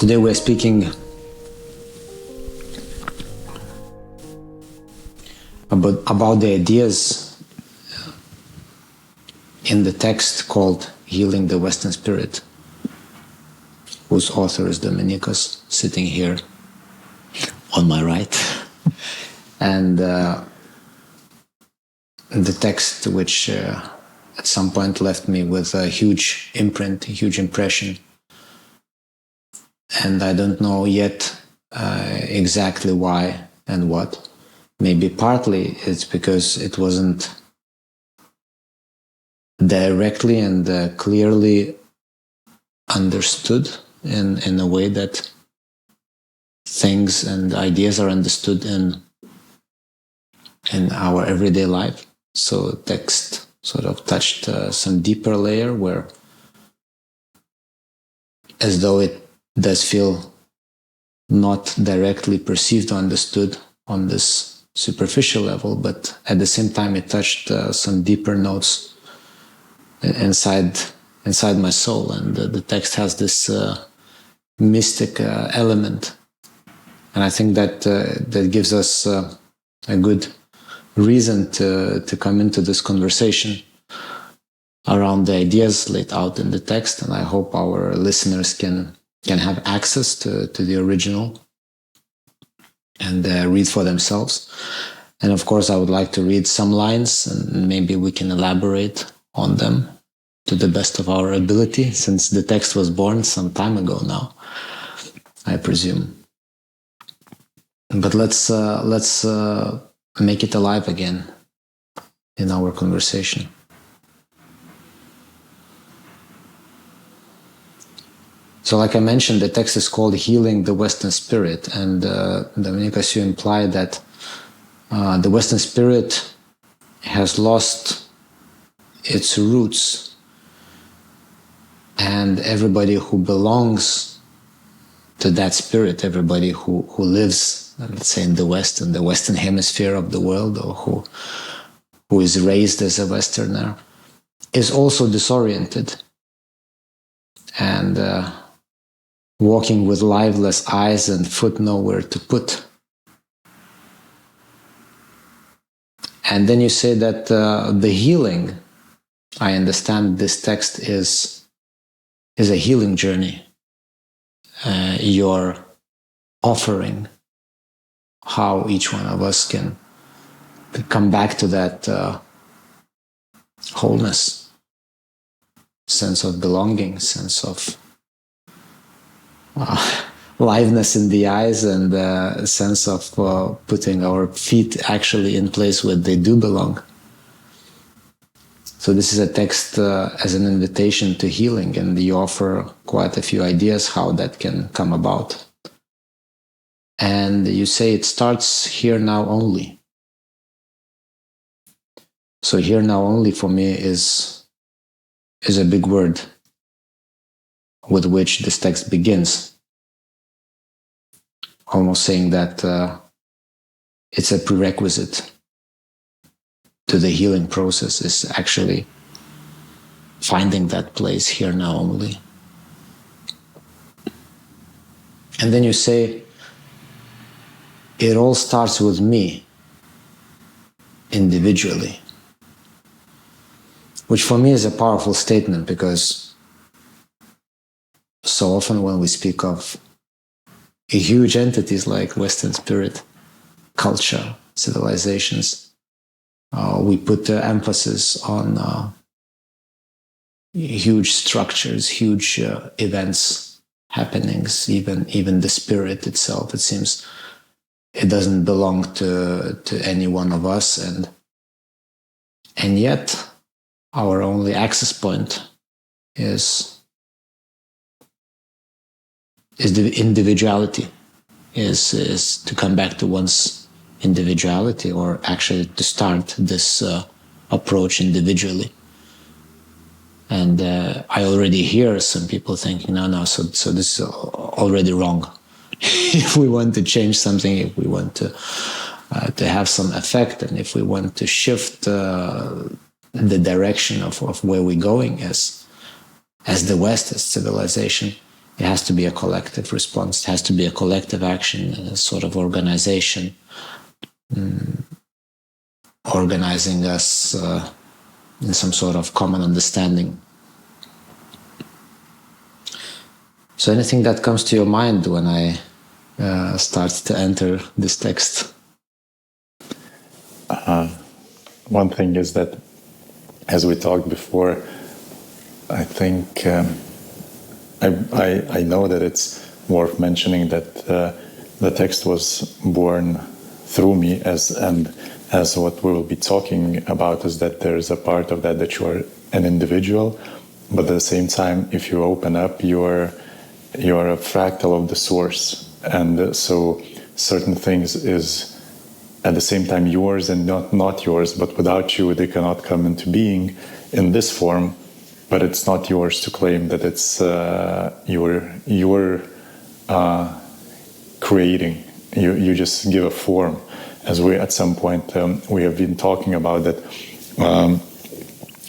Today we're speaking about the ideas in the text called Healing the Western Spirit, whose author is Dominykas, sitting here on my right. And the text which at some point left me with a huge imprint, a huge impression. And I don't know yet exactly why and what. Maybe partly it's because it wasn't directly and clearly understood in a way that things and ideas are understood in our everyday life. So text sort of touched some deeper layer where, as though it does feel not directly perceived or understood on this superficial level, but at the same time it touched some deeper notes inside my soul, and the text has this mystic element, and I think that that gives us a good reason to come into this conversation around the ideas laid out in the text, and I hope our listeners can have access to the original and read for themselves. And of course, I would like to read some lines, and maybe we can elaborate on them to the best of our ability, since the text was born some time ago now, I presume. But let's make it alive again in our conversation. So like I mentioned, the text is called Healing the Western Spirit, and Dominykas, you imply that the Western Spirit has lost its roots, and everybody who belongs to that spirit, everybody who lives, let's say, in the West, in the Western hemisphere of the world, or who is raised as a Westerner, is also disoriented and walking with liveless eyes and foot nowhere to put. And then you say that the healing, I understand this text is a healing journey. You're offering how each one of us can come back to that wholeness, sense of belonging, sense of liveness in the eyes, and a sense of putting our feet actually in place where they do belong. So this is a text as an invitation to healing, and you offer quite a few ideas how that can come about. And you say it starts here now only. So here now only for me is a big word with which this text begins, almost saying that it's a prerequisite to the healing process, is actually finding that place here now only. And then you say, it all starts with me, individually. Which for me is a powerful statement, because so often when we speak of huge entities like Western spirit, culture, civilizations, we put the emphasis on huge structures, huge events, happenings, even the spirit itself. It seems it doesn't belong to any one of us, and yet our only access point is the individuality, is to come back to one's individuality, or actually to start this approach individually. And I already hear some people thinking, no, so this is already wrong. If we want to change something, if we want to have some effect, and if we want to shift the direction of where we're going as the West, as civilization, it has to be a collective response. It has to be a collective action, a sort of organization, organizing us in some sort of common understanding. So anything that comes to your mind when I start to enter this text? One thing is that, as we talked before, I think I know that it's worth mentioning that the text was born through me, as what we will be talking about is that there is a part of that you are an individual, but at the same time, if you open up, you are a fractal of the source, and so certain things is at the same time yours and not yours, but without you they cannot come into being in this form, but it's not yours to claim that it's you're creating. You just give a form, as we at some point we have been talking about that.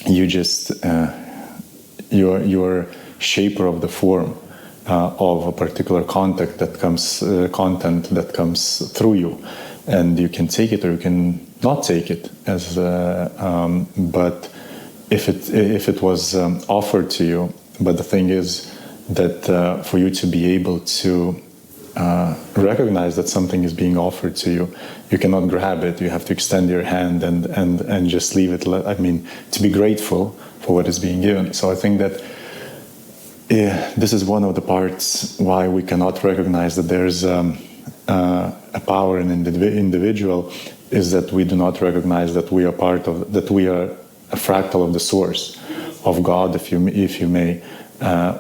You just you're shaper of the form of a particular content that comes through you, and you can take it or you can not take it. As but if it was offered to you, but the thing is that for you to be able to recognize that something is being offered to you, you cannot grab it. You have to extend your hand and just leave it. I mean, to be grateful for what is being given. So I think that this is one of the parts why we cannot recognize that there's a power in an individual, is that we do not recognize that we are part of, that we are a fractal of the source of God, if you may.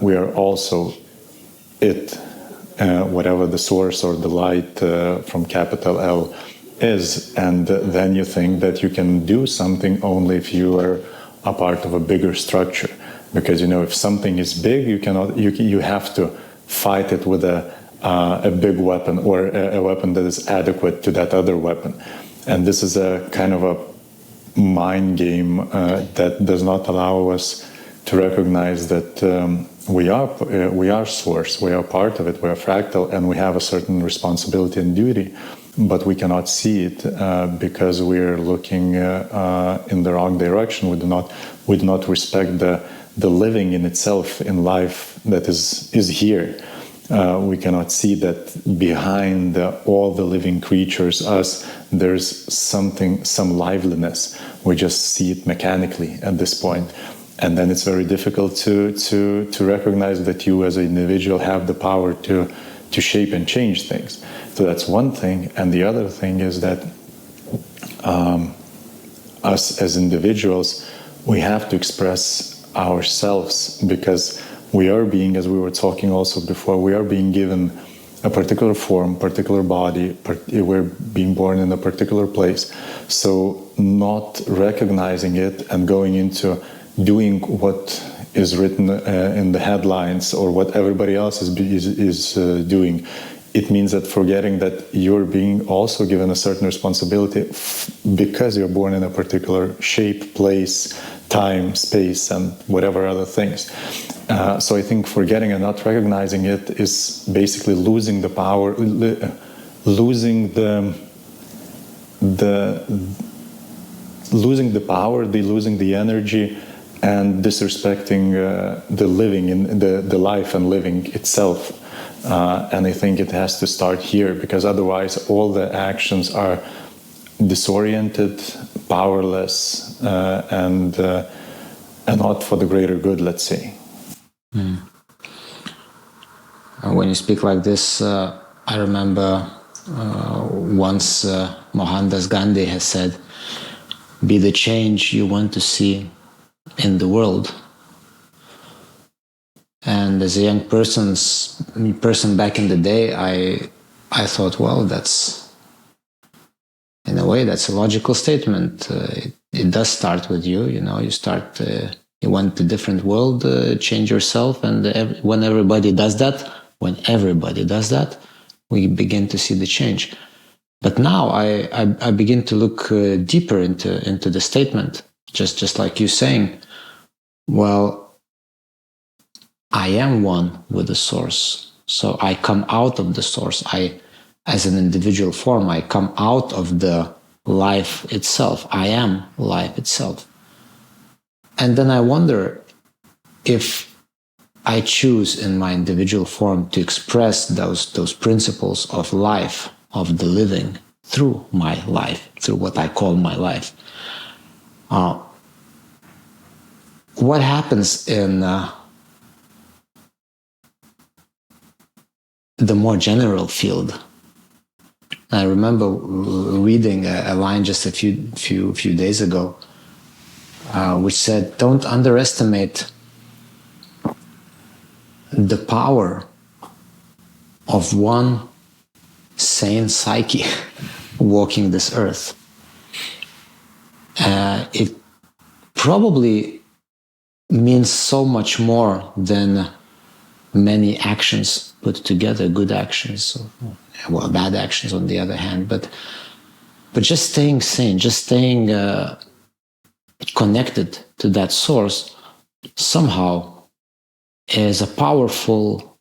We are also it, whatever the source or the light from capital L is, and then you think that you can do something only if you are a part of a bigger structure. Because if something is big, you cannot. You have to fight it with a big weapon, or a weapon that is adequate to that other weapon. And this is a kind of a mind game that does not allow us to recognize that we are source, we are part of it, we are fractal, and we have a certain responsibility and duty, but we cannot see it because we are looking in the wrong direction. We do not respect the living in itself, in life that is here. We cannot see that behind all the living creatures, us, there's some liveliness. We just see it mechanically at this point. And then it's very difficult to recognize that you as an individual have the power to shape and change things. So that's one thing. And the other thing is that us as individuals, we have to express ourselves, because we are being, as we were talking also before, we are being given a particular form, particular body, we're being born in a particular place. So not recognizing it and going into doing what is written in the headlines or what everybody else is doing, it means that forgetting that you're being also given a certain responsibility because you're born in a particular shape, place, time, space, and whatever other things. So I think forgetting and not recognizing it is basically losing the power, losing the energy, and disrespecting the living, in the life and living itself. And I think it has to start here, because otherwise all the actions are disoriented, powerless, and not for the greater good, let's say. When you speak like this, I remember once Mohandas Gandhi has said, "Be the change you want to see in the world." And as a young person back in the day, I thought, well, that's, in a way, that's a logical statement. It does start with you. You start. You want a different world, change yourself, and when everybody does that, we begin to see the change. But now I begin to look deeper into the statement, just like you saying, well, I am one with the source. So I come out of the source. As an individual form, I come out of the life itself. I am life itself. And then I wonder if I choose in my individual form to express those principles of life, of the living, through my life, through what I call my life. What happens in the more general field? I remember reading a line just a few days ago, which said, "Don't underestimate the power of one sane psyche walking this earth." It probably means so much more than many actions put together, good actions, well, bad actions on the other hand, but just staying sane, just staying connected to that source somehow is a powerful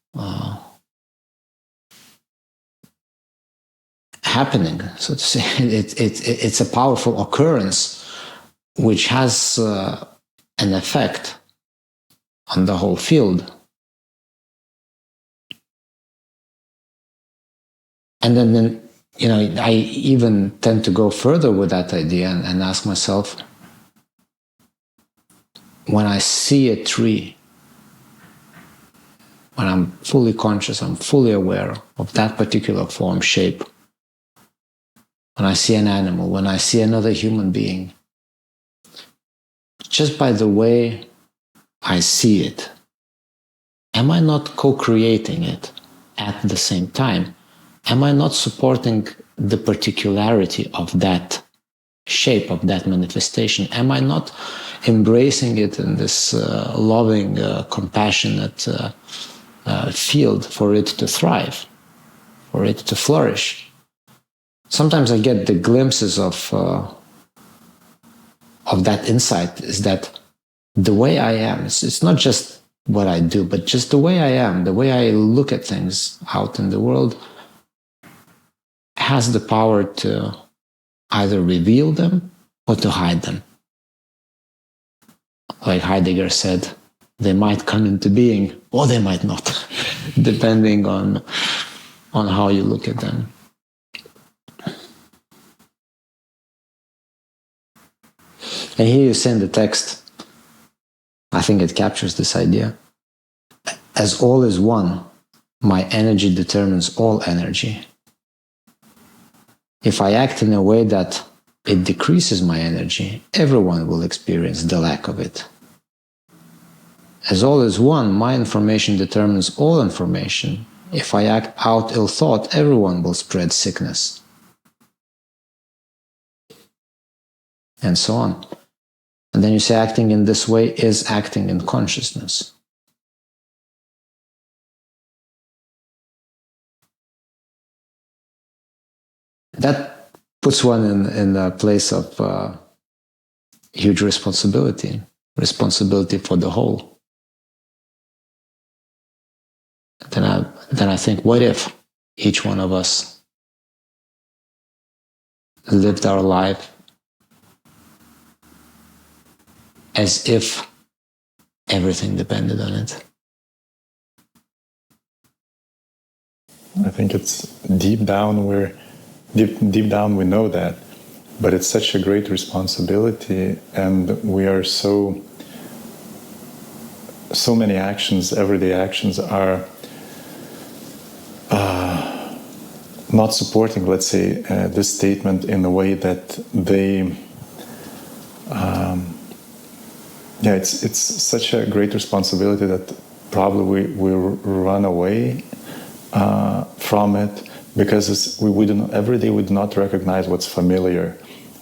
happening, so to say. It's a powerful occurrence which has an effect on the whole field. And then I even tend to go further with that idea and ask myself, when I see a tree, when I'm fully conscious, I'm fully aware of that particular form, shape, when I see an animal, when I see another human being, just by the way I see it, am I not co-creating it at the same time? Am I not supporting the particularity of that shape, of that manifestation? Am I not embracing it in this loving, compassionate field for it to thrive, for it to flourish? Sometimes I get the glimpses of that insight, is that the way I am, it's not just what I do, but just the way I am, the way I look at things out in the world, has the power to either reveal them or to hide them. Like Heidegger said, they might come into being or they might not, depending on how you look at them. And here you say in the text, I think it captures this idea. As all is one, my energy determines all energy. If I act in a way that it decreases my energy, everyone will experience the lack of it. As all is one, my information determines all information. If I act out ill thought, everyone will spread sickness. And so on. And then you say acting in this way is acting in consciousness. That puts one in a place of huge responsibility for the whole. Then I think, what if each one of us lived our life as if everything depended on it? I think it's deep down we know that, but it's such a great responsibility, and we are so many actions, everyday actions, are not supporting, let's say, this statement in a way that they it's such a great responsibility that probably we run away from it, because every day we do not recognize what's familiar,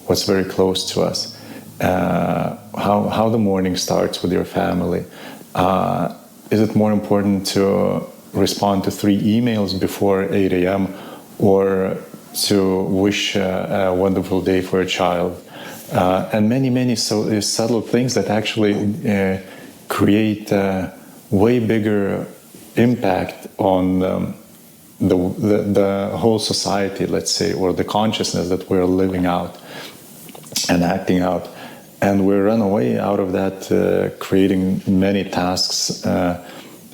what's very close to us, how the morning starts with your family. Is it more important to respond to 3 emails before 8 a.m. or to wish a wonderful day for a child? And many subtle things that actually create way bigger impact on the whole society, let's say, or the consciousness that we're living out and acting out. And we run away out of that, creating many tasks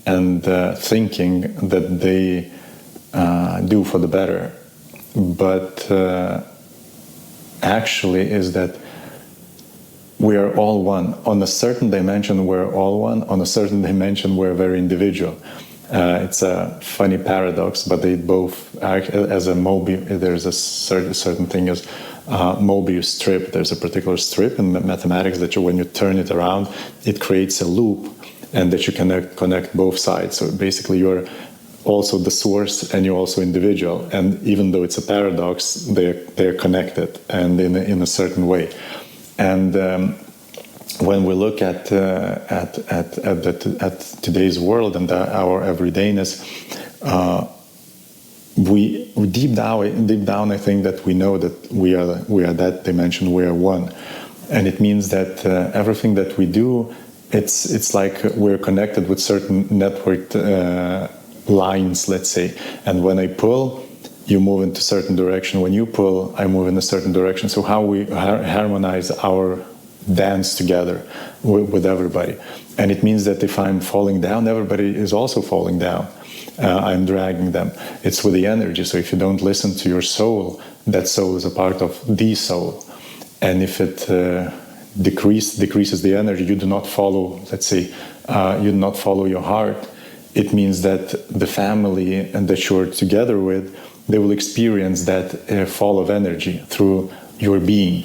and thinking that they do for the better. But actually is that we are all one. On a certain dimension, we're all one. On a certain dimension, we're very individual. It's a funny paradox, but they both act as a Mobius. There's a certain thing as Mobius strip. There's a particular strip in mathematics that when you turn it around, it creates a loop, and that you can connect both sides. So basically, you're also the source and you're also individual. And even though it's a paradox, they're connected and in a certain way. And when we look at today's world and our everydayness, we deep down, I think that we know that we are that dimension. We are one, and it means that everything that we do, it's like we're connected with certain networked lines, let's say. And when I pull, you move into a certain direction. When you pull, I move in a certain direction. So how we harmonize our dance together with everybody. And it means that if I'm falling down, everybody is also falling down. I'm dragging them. It's with the energy. So if you don't listen to your soul, that soul is a part of the soul. And if it decreases the energy, you do not follow, let's say, you do not follow your heart. It means that the family and that you're together with, they will experience that fall of energy through your being.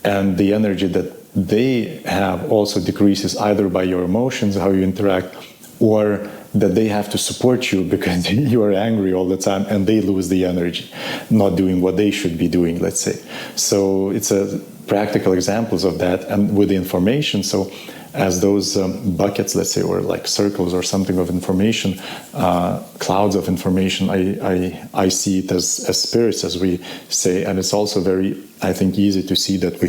And the energy that they have also decreases either by your emotions, how you interact, or that they have to support you because you are angry all the time and they lose the energy, not doing what they should be doing, let's say. So it's a practical examples of that. And with the information, so as those buckets, let's say, or like circles or something of information, clouds of information, I see it as spirits, as we say. And it's also very, I think, easy to see that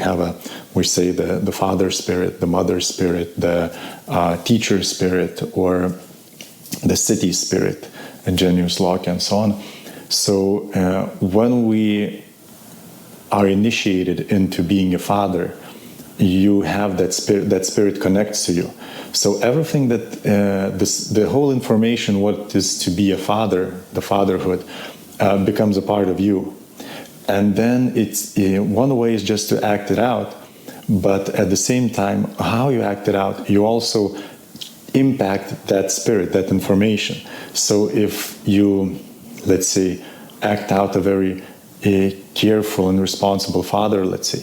we say the father spirit, the mother spirit, the teacher spirit, or the city spirit, and Giedrius Locke, and so on. So when we are initiated into being a father, you have that spirit connects to you. So everything that the whole information, what is to be a father, the fatherhood, becomes a part of you. And then it's one way is just to act it out, but at the same time, how you act it out, you also impact that spirit, that information. So if you, let's say, act out a very careful and responsible father, let's say,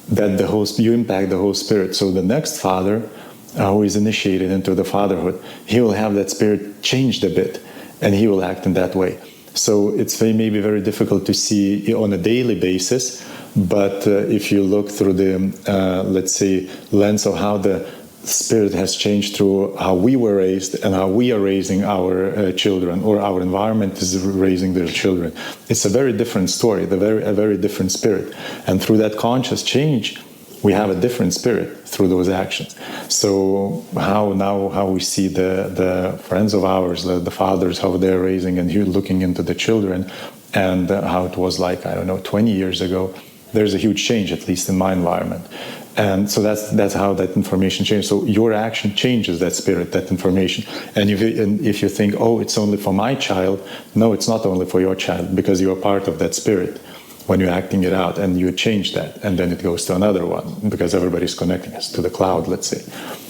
that you impact the whole spirit. So the next father who is initiated into the fatherhood, he will have that spirit changed a bit, and he will act in that way. So it's maybe very difficult to see on a daily basis, but if you look through the, let's say, lens of how the spirit has changed through how we were raised and how we are raising our children, or our environment is raising their children, it's a very different story, a very different spirit. And through that conscious change, we have a different spirit through those actions. So how we see the friends of ours, the fathers, how they're raising and looking into the children, and how it was like, 20 years ago, there's a huge change, at least in my environment. And so that's how that information changes. So your action changes that spirit, that information. And if you think, oh, it's only for my child, no, it's not only for your child, because you're part of that spirit when you're acting it out, and you change that, and then it goes to another one, because everybody's connecting us to the cloud, let's say.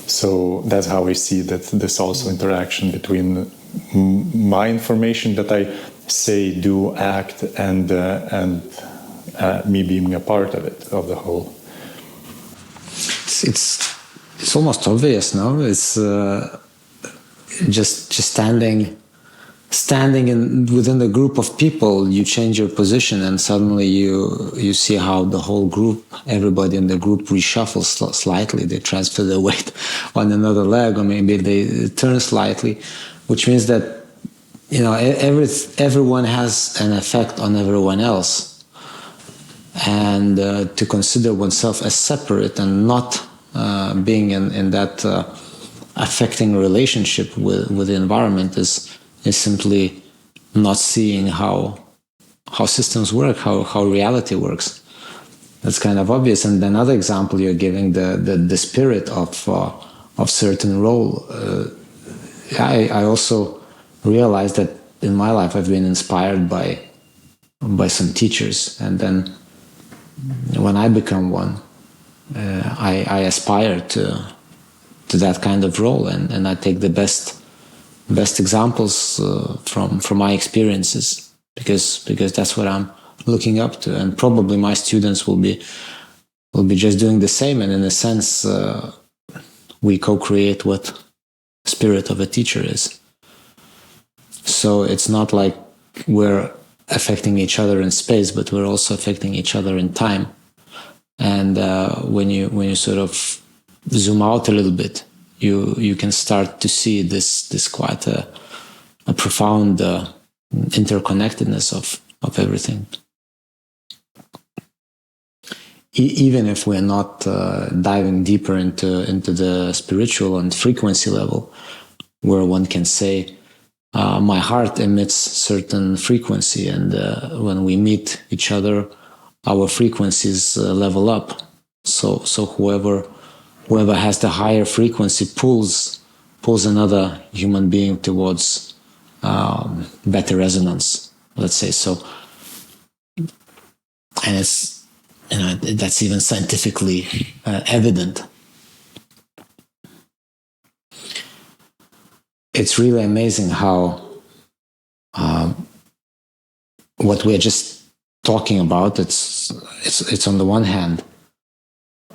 So that's how I see that this also interaction between my information that I say, do, act, and me being a part of it, of the whole. It's almost obvious, no? It's just standing within the group of people, you change your position, and suddenly you see how the whole group, everybody in the group reshuffles slightly. They transfer the weight on another leg, or maybe they turn slightly, which means that everyone has an effect on everyone else, and to consider oneself as separate and not being in that affecting relationship with the environment is simply not seeing how systems work, how reality works. That's kind of obvious. And another example you're giving, the spirit of certain role. I also realized that in my life I've been inspired by some teachers, and then when I become one, I aspire to that kind of role, and I take the best examples from my experiences, because that's what I'm looking up to, and probably my students will be just doing the same, and in a sense we co-create what spirit of a teacher is. So it's not like we're affecting each other in space, but we're also affecting each other in time. And when you sort of zoom out a little bit, you can start to see this quite a profound interconnectedness of everything. Even if we're not diving deeper into the spiritual and frequency level, where one can say, my heart emits certain frequency, and when we meet each other, our frequencies level up. So whoever has the higher frequency pulls another human being towards better resonance, let's say. So, and it's, that's even scientifically evident. It's really amazing how what we're just talking about, it's on the one hand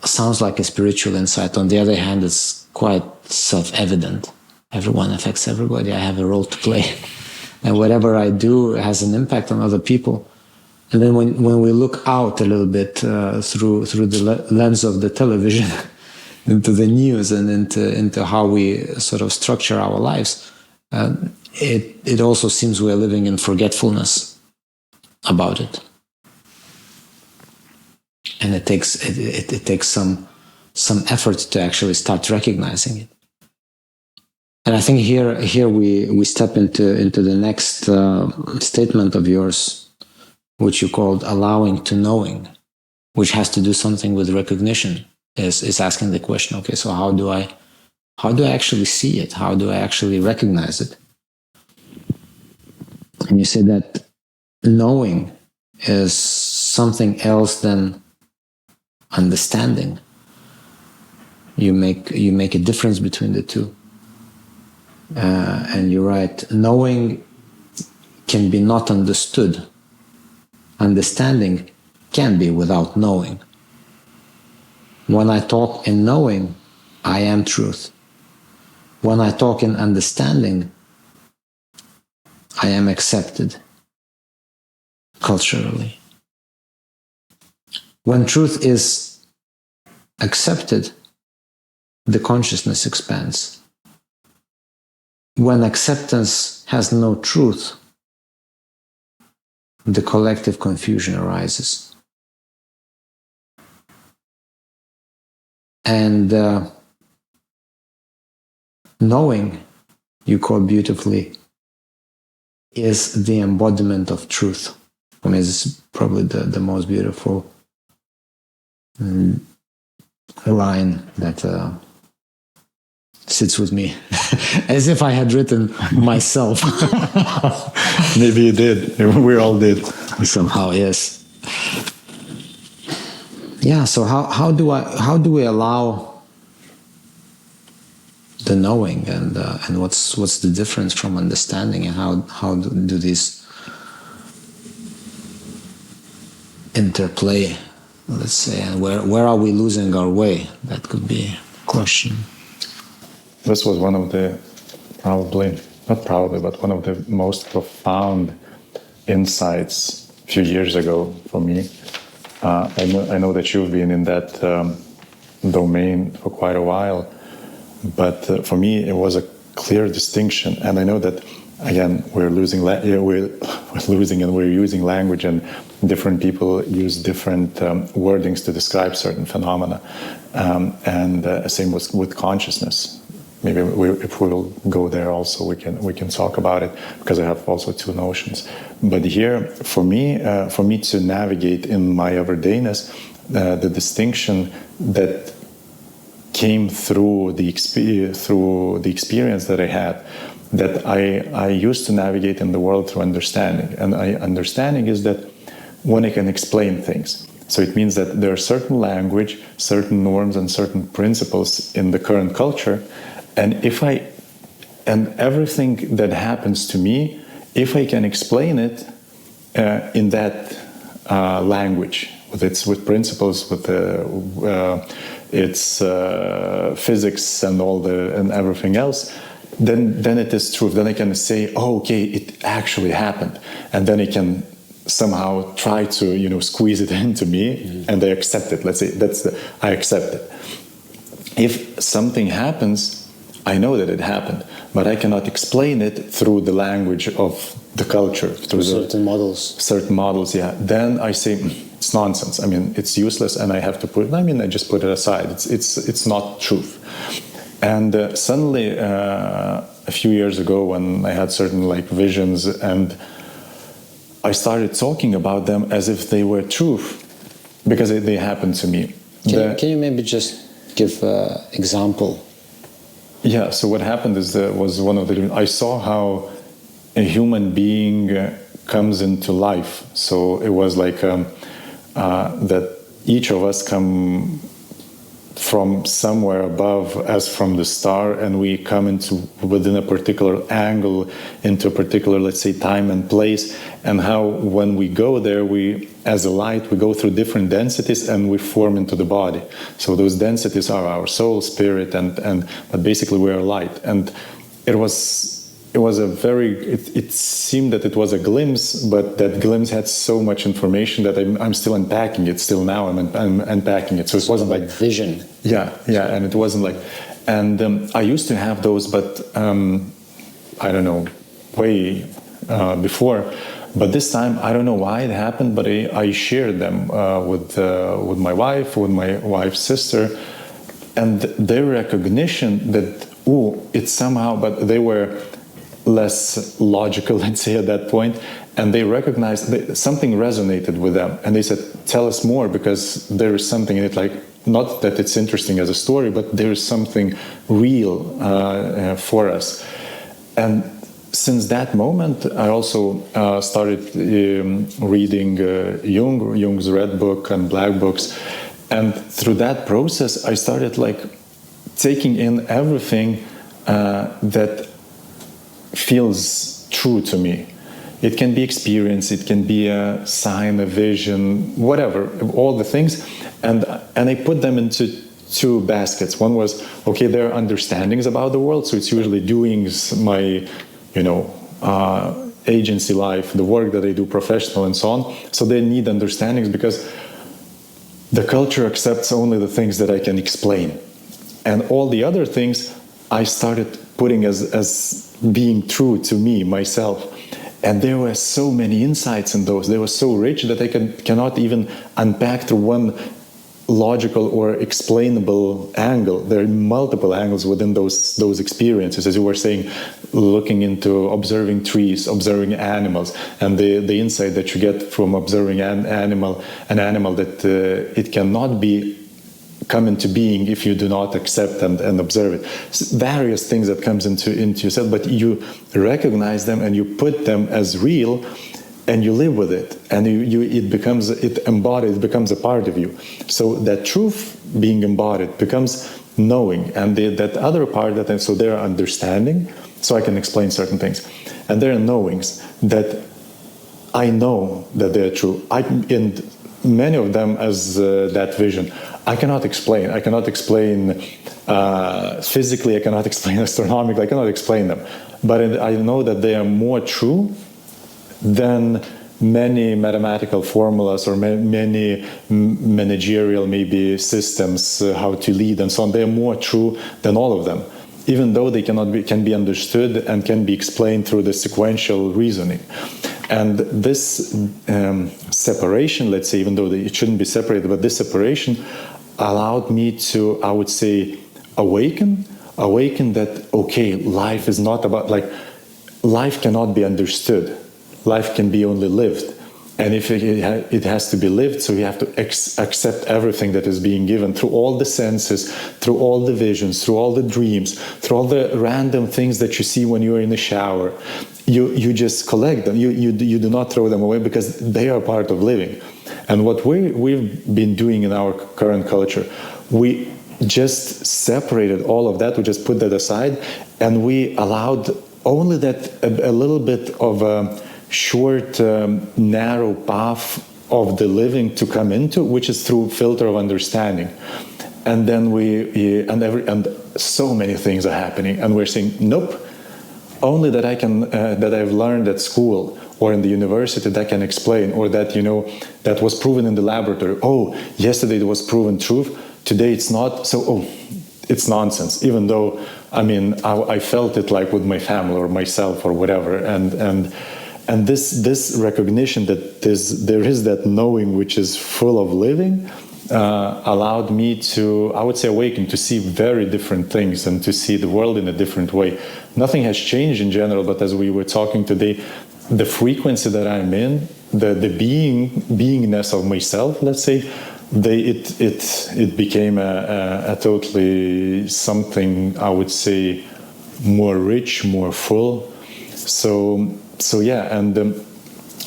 sounds like a spiritual insight, on the other hand it's quite self-evident. Everyone affects everybody. I have a role to play, and whatever I do has an impact on other people. And then when we look out a little bit through the lens of the television into the news and into how we sort of structure our lives, it also seems we're living in forgetfulness about it. And it takes some effort to actually start recognizing it. And I think here we step into the next statement of yours, which you called allowing to knowing, which has to do something with recognition. Is asking the question, okay, so how do I actually see it? How do I actually recognize it? And you say that knowing is something else than understanding. You make a difference between the two. And you're right, knowing can be not understood. Understanding can be without knowing. When I talk in knowing, I am truth. When I talk in understanding, I am accepted culturally. When truth is accepted, the consciousness expands. When acceptance has no truth, the collective confusion arises. And knowing, you call beautifully, is the embodiment of truth. For me, this is probably the most beautiful line that sits with me, as if I had written myself. Maybe you did. We all did. Somehow, yes. Yeah. So how do we allow the knowing, and what's the difference from understanding, and how do these interplay, let's say, and where are we losing our way? That could be a question. This was one of the one of the most profound insights a few years ago for me. I know that you've been in that domain for quite a while, but for me it was a clear distinction. And I know that again we're losing and we're using language, and different people use different wordings to describe certain phenomena. And same with consciousness. maybe if we will go there also, we can talk about it, because I have also two notions. But here, for me to navigate in my everydayness, the distinction that came through the experience that I had, that I used to navigate in the world through understanding. And understanding is that when I can explain things. So it means that there are certain language, certain norms, and certain principles in the current culture. And everything that happens to me, if I can explain it in that language, with principles, with its physics and everything else, then it is true. Then I can say, oh, okay, it actually happened, and then I can somehow try to squeeze it into me, and I accept it. Let's say I accept it. If something happens, I know that it happened, but I cannot explain it through the language of the culture, through certain models. Certain models, yeah. Then I say it's nonsense. I mean, it's useless, and I have to put. I just put it aside. It's not truth. And suddenly, a few years ago, when I had certain visions, and I started talking about them as if they were truth, because they happened to me. Can you maybe just give an example? Yeah. So what happened was one of the. I saw how a human being comes into life. So it was like that each of us come from somewhere above, as from the star, and we come within a particular angle, into a particular, let's say, time and place, and how when we go there, as a light, we go through different densities and we form into the body. So those densities are our soul, spirit, but basically we are light. And it seemed that it was a glimpse, but that glimpse had so much information that I'm still unpacking it. Still now I'm unpacking it. So it wasn't like vision. Yeah, and it wasn't like, and I used to have those, but I don't know, way before. But this time, I don't know why it happened, but I shared them with my wife, with my wife's sister, and their recognition that it's somehow, but they were less logical, let's say, at that point, and they recognized that something resonated with them, and they said, tell us more, because there is something in it, like, not that it's interesting as a story, but there is something real for us. And since that moment, I also started reading Jung's Red Book and Black Books, and through that process I started taking in everything that feels true to me. It can be experience, it can be a sign, a vision, whatever, all the things, and I put them into two baskets. One was, okay, there are understandings about the world, so it's usually doings, my agency life, the work that I do, professional and so on. So they need understandings because the culture accepts only the things that I can explain, and all the other things I started putting as being true to me, myself. And there were so many insights in those. They were so rich that I cannot even unpack through one logical or explainable angle. There are multiple angles within those experiences, as you were saying, looking into observing trees, observing animals, and the insight that you get from observing an animal that it cannot come into being if you do not accept and observe it. Various things that comes into yourself, but you recognize them and you put them as real, and you live with it, and it becomes a part of you. So that truth being embodied becomes knowing, and that other part so there are understanding, so I can explain certain things, and there are knowings that I know that they're true. And many of them as that vision. I cannot explain. I cannot explain physically. I cannot explain astronomically. I cannot explain them. But I know that they are more true than many mathematical formulas or many managerial maybe systems, how to lead and so on. They are more true than all of them, even though they can be understood and can be explained through the sequential reasoning. And this separation, let's say, even though it shouldn't be separated, but this separation allowed me to, I would say, awaken, awaken that, okay, life is not about, like, life cannot be understood. Life can be only lived. And if it has to be lived, so you have to accept everything that is being given through all the senses, through all the visions, through all the dreams, through all the random things that you see when you're in the shower. You just collect them. You do not throw them away because they are part of living. And what we've been doing in our current culture, we just separated all of that. We just put that aside, and we allowed only that a little bit of a short, narrow path of the living to come into, which is through filter of understanding. And then and so many things are happening, and we're saying, nope, only that I can, that I've learned at school or in the university that can explain, or that, that was proven in the laboratory. Oh, yesterday it was proven truth, today it's not, so, it's nonsense, even though, I felt it like with my family or myself or whatever. And this recognition that there is that knowing which is full of living allowed me to, I would say, awaken to see very different things and to see the world in a different way. Nothing has changed in general, but as we were talking today, the frequency that I'm in, the beingness of myself, let's say, it became a totally something, I would say, more rich, more full. So yeah, and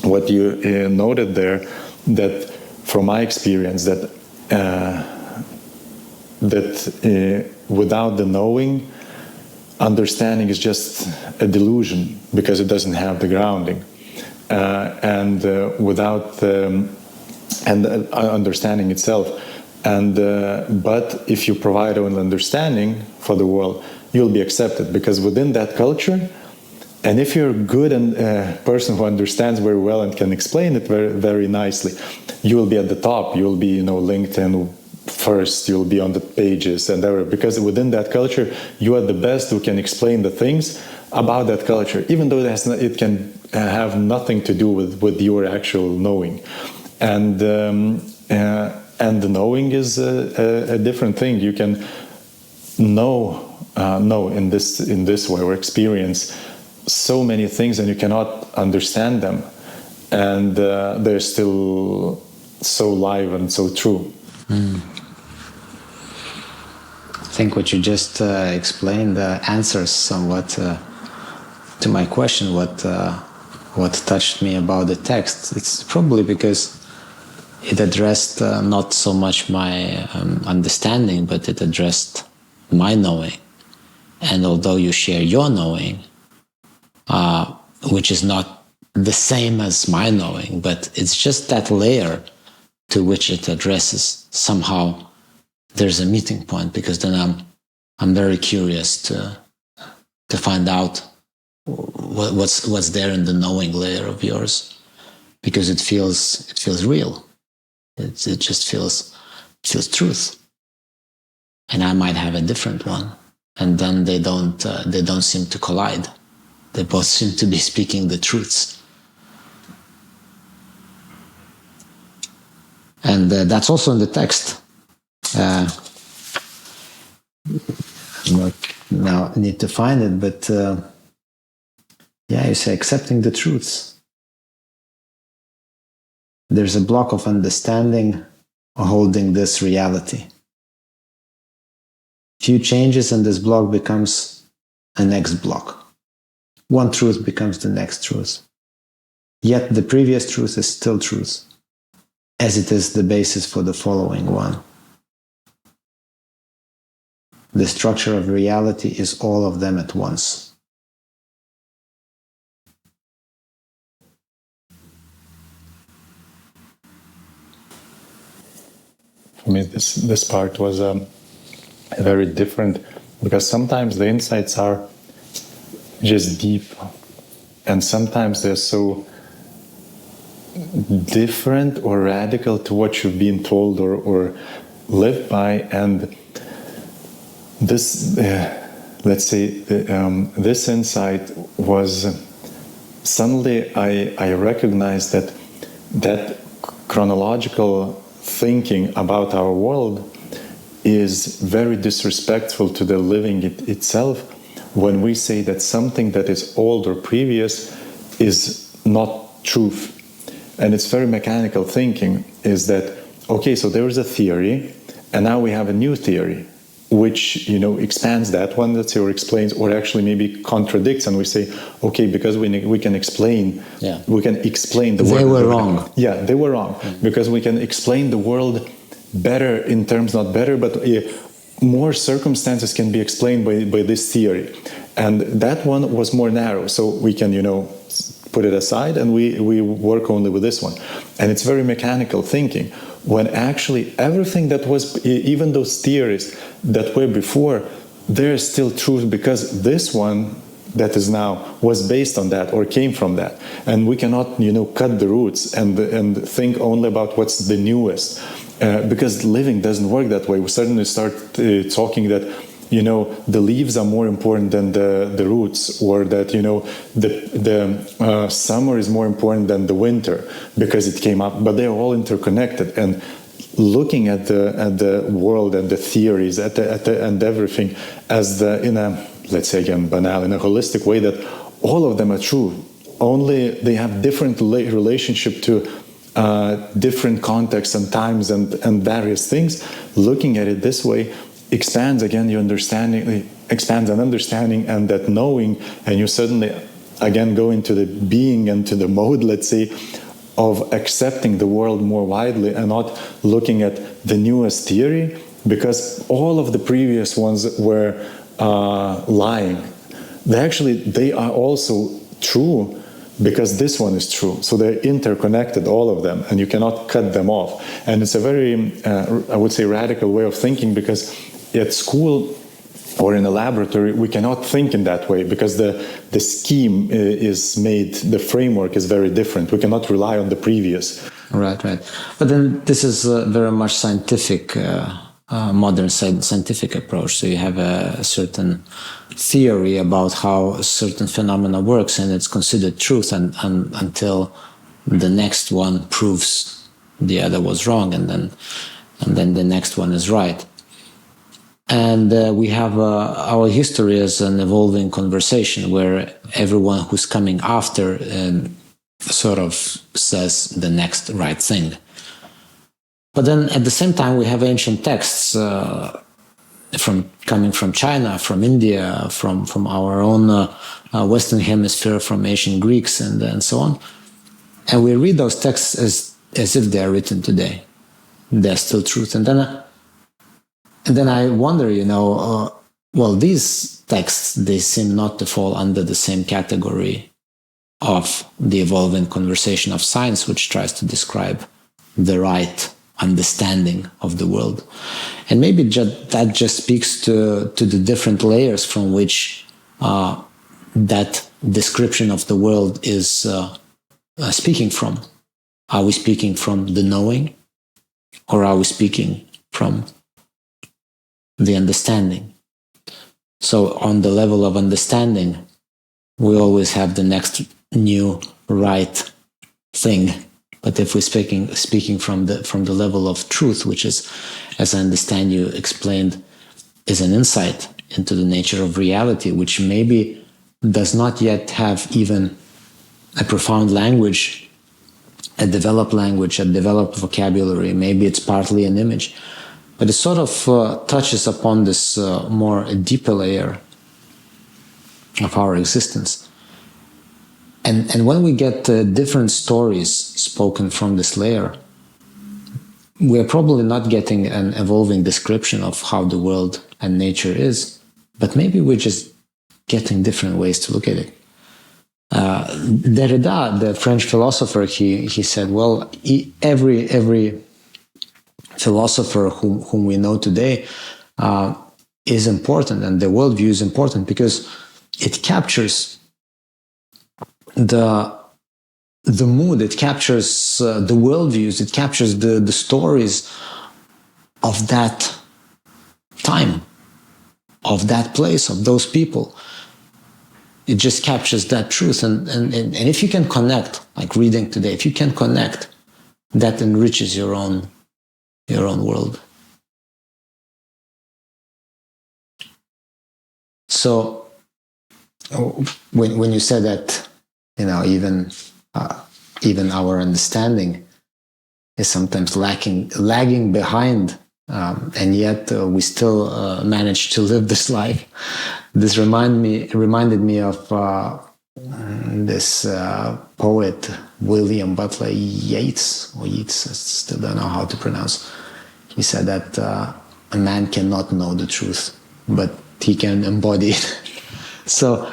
what you noted there, that from my experience, that without the knowing, understanding is just a delusion because it doesn't have the grounding, and without understanding itself, but if you provide only understanding for the world, you'll be accepted, because within that culture. And if you're good and a person who understands very well and can explain it very, very nicely, you will be at the top. You'll be, LinkedIn first. You'll be on the pages and everything, because within that culture, you are the best who can explain the things about that culture, even though it can have nothing to do with your actual knowing. And the knowing is a different thing. You can know in this way, or experience so many things, and you cannot understand them, and they're still so live and so true. I think what you just explained answers somewhat to my question. What touched me about the text? It's probably because it addressed not so much my understanding, but it addressed my knowing. And although you share your knowing, which is not the same as my knowing, but it's just that layer to which it addresses. Somehow there's a meeting point, because then I'm very curious to find out what's there in the knowing layer of yours, because it feels real. It just feels truth, and I might have a different one, and then they don't seem to collide. They both seem to be speaking the truths. And that's also in the text. Now I need to find it, but you say accepting the truths. There's a block of understanding holding this reality. Few changes and this block becomes a next block. One truth becomes the next truth. Yet the previous truth is still truth, as it is the basis for the following one. The structure of reality is all of them at once. For me, this part was very different, because sometimes the insights are just deep, and sometimes they're so different or radical to what you've been told or lived by. And this, let's say, this insight was suddenly I recognized that chronological thinking about our world is very disrespectful to the living itself when we say that something that is old or previous is not truth. And it's very mechanical thinking, is that, okay, so there is a theory, and now we have a new theory, which, expands that one, let's say, or explains, or actually maybe contradicts, and we say, okay, because we can explain, we can explain the world. They were wrong. Yeah, they were wrong, because we can explain the world better in terms, not better, but more circumstances can be explained by this theory. And that one was more narrow, so we can, put it aside, and we work only with this one. And it's very mechanical thinking, when actually everything that was, even those theories that were before, there is still truth, because this one that is now was based on that or came from that. And we cannot, cut the roots and think only about what's the newest, because living doesn't work that way. We suddenly start talking that, the leaves are more important than the roots, or that, the summer is more important than the winter because it came up, but they're all interconnected. And looking at the world and the theories and everything as in a, let's say again, banal, in a holistic way, that all of them are true, only they have different relationship to different contexts and times and various things. Looking at it this way expands again your understanding, expands an understanding and that knowing, and you suddenly again go into the being and to the mode, let's say, of accepting the world more widely and not looking at the newest theory, because all of the previous ones were lying. They are also true, because this one is true. So they're interconnected, all of them, and you cannot cut them off. And it's a very, I would say, radical way of thinking, because at school or in a laboratory, we cannot think in that way, because the scheme is made, the framework is very different. We cannot rely on the previous. Right. But then this is very much scientific, modern scientific approach. So you have a certain theory about how certain phenomena works, and it's considered truth until the next one proves the other was wrong, and then the next one is right. And we have our history as an evolving conversation where everyone who's coming after sort of says the next right thing. But then at the same time, we have ancient texts coming from China, from India, from our own Western Hemisphere, from ancient Greeks and so on. And we read those texts as if they are written today. They're still truth. And then I wonder, well, these texts, they seem not to fall under the same category of the evolving conversation of science, which tries to describe the right understanding of the world. And maybe that just speaks to the different layers from which that description of the world is speaking from. Are we speaking from the knowing, or are we speaking from the understanding? So on the level of understanding, we always have the next new right thing. But if we're speaking from the level of truth, which is, as I understand you explained, is an insight into the nature of reality, which maybe does not yet have even a profound language, a developed vocabulary. Maybe it's partly an image, but it sort of touches upon this more deeper layer of our existence. And when we get different stories spoken from this layer, we're probably not getting an evolving description of how the world and nature is, but maybe we're just getting different ways to look at it. Derrida, the French philosopher, he said, well, every philosopher whom we know today is important, and the worldview is important because it captures the mood, it captures the worldviews, it captures the stories of that time, of that place, of those people. It just captures that truth, and if you can connect, like reading today, if you can connect, that enriches your own world. So when you said that, even our understanding is sometimes lagging behind, and yet we still manage to live this life. This reminded me of this poet William Butler Yeats, I still don't know how to pronounce. He said that a man cannot know the truth, but he can embody it. So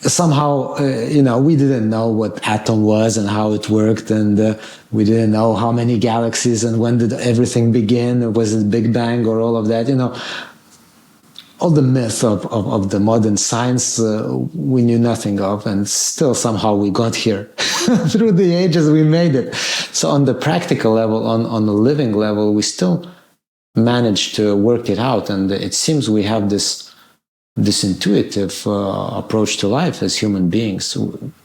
somehow, we didn't know what atom was and how it worked, and we didn't know how many galaxies and when did everything begin. Was it Big Bang or all of that? All the myth of the modern science we knew nothing of, and still somehow we got here. Through the ages we made it. So on the practical level, on the living level, we still managed to work it out, and it seems we have this intuitive approach to life as human beings,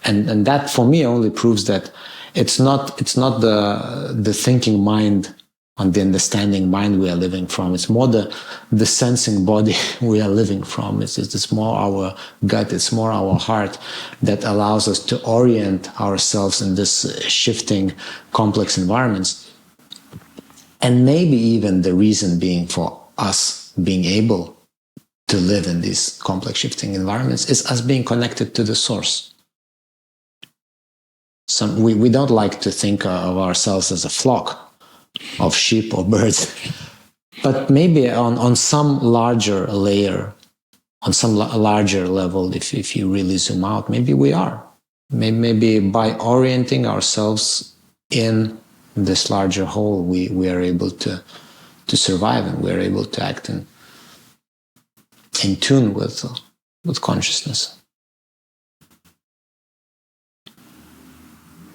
and that for me only proves that it's not the thinking mind and the understanding mind we are living from. It's more the sensing body we are living from. It's more our gut, it's more our heart that allows us to orient ourselves in this shifting, complex environments. And maybe even the reason being for us being able to live in these complex, shifting environments is us being connected to the source. We don't like to think of ourselves as a flock of sheep or birds, but maybe on some larger layer, on some larger level, if you really zoom out, maybe we are. Maybe by orienting ourselves in this larger whole, we are able to survive, and we are able to act in tune with consciousness.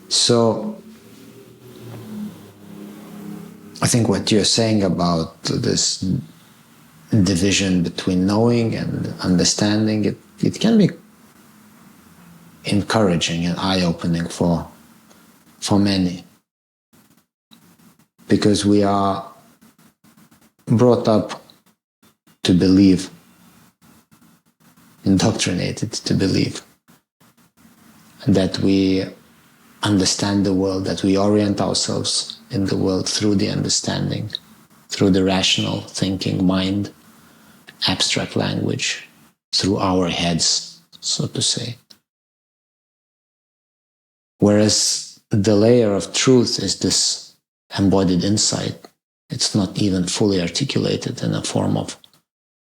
So I think what you're saying about this division between knowing and understanding, it can be encouraging and eye-opening for many, because we are brought up to believe, indoctrinated to believe that we understand the world, that we orient ourselves in the world through the understanding, through the rational thinking mind, abstract language, through our heads, so to say. Whereas the layer of truth is this embodied insight. It's not even fully articulated in a form of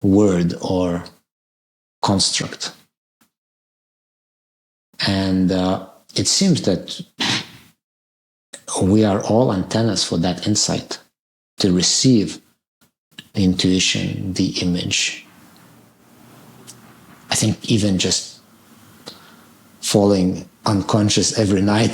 word or construct. And it seems that we are all antennas for that insight, to receive the intuition, the image. I think even just falling unconscious every night,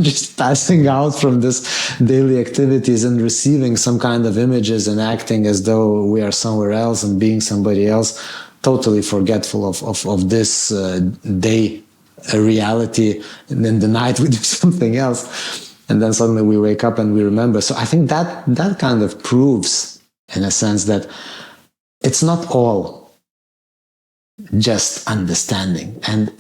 just passing out from this daily activities and receiving some kind of images and acting as though we are somewhere else and being somebody else, totally forgetful of this day, a reality, and in the night we do something else, and then suddenly we wake up and we remember. So I think that kind of proves, in a sense, that it's not all just understanding, and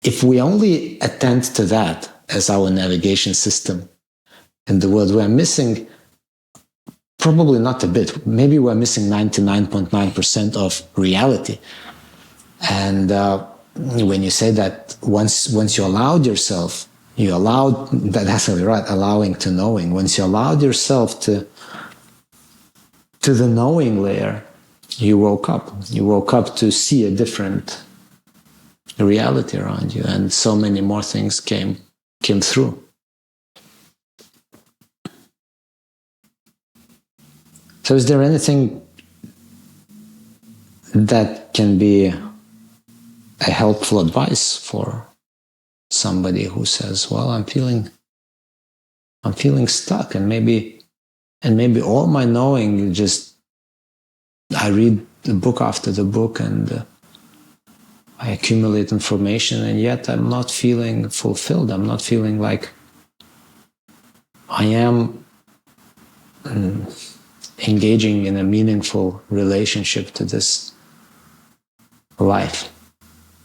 if we only attend to that as our navigation system in the world, we're missing probably not a bit, maybe we're missing 99.9% of reality. And when you say that once you allowed yourself, that's right, allowing to knowing, once you allowed yourself to the knowing layer, you woke up to see a different reality around you, and so many more things came through. So is there anything that can be a helpful advice for somebody who says, well, I'm feeling stuck, and maybe all my knowing, just I read the book after the book and I accumulate information, and yet I'm not feeling fulfilled. I'm not feeling like I am engaging in a meaningful relationship to this life.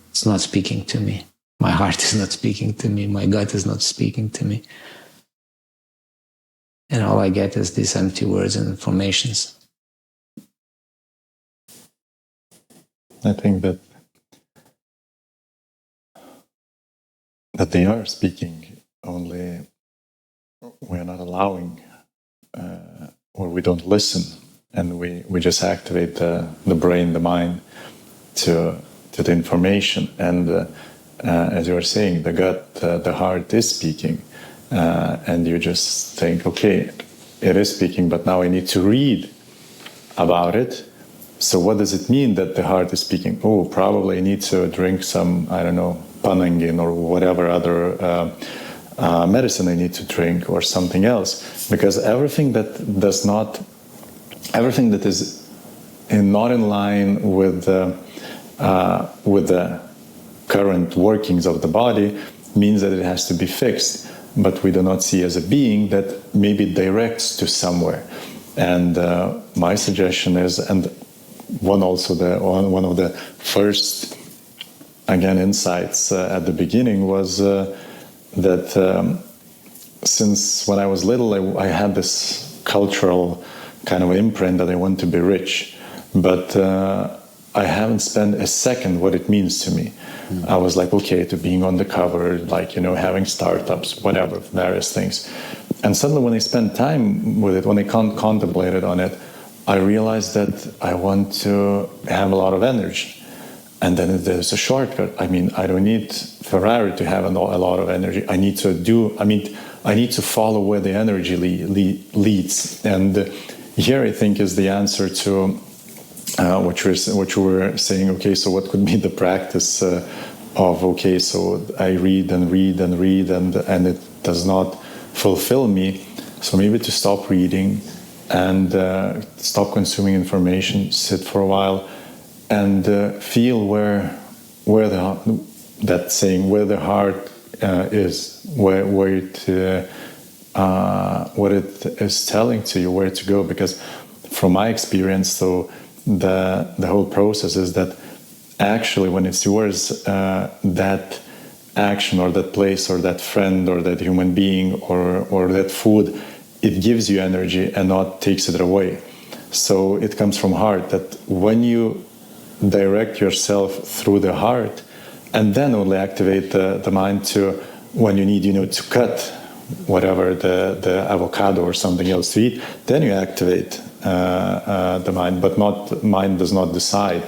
It's not speaking to me. My heart is not speaking to me. My gut is not speaking to me. And all I get is these empty words and informations. I think that they are speaking, only we're not allowing, or we don't listen, and we just activate the brain, the mind to the information. And as you were saying, the gut, the heart is speaking, and you just think, okay, it is speaking, but now I need to read about it. So what does it mean that the heart is speaking? Oh, probably I need to drink some, I don't know, panangin or whatever other medicine I need to drink, or something else. Because everything that is not in line with the current workings of the body means that it has to be fixed. But we do not see as a being that maybe directs to somewhere. And my suggestion is, and one of the first insights at the beginning was that since when I was little, I had this cultural kind of imprint that I want to be rich, but I haven't spent a second what it means to me. I was like, okay, to being on the cover, like, having startups, whatever, various things. And suddenly when I spent time with it, when I contemplated on it, I realized that I want to have a lot of energy. And then there's a shortcut. I mean, I don't need Ferrari to have a lot of energy. I need to follow where the energy leads. And here I think is the answer to what you were saying. Okay, so what could be the practice of, okay, so I read and read and read and it does not fulfill me. So maybe to stop reading and stop consuming information, sit for a while and feel where the heart is, what it is telling to you, where to go. Because from my experience, so the whole process is that actually when it's yours, that action or that place or that friend or that human being or that food, it gives you energy and not takes it away. So it comes from heart, that when you direct yourself through the heart and then only activate the mind to when you need to cut whatever the avocado or something else to eat, then you activate the mind, but mind does not decide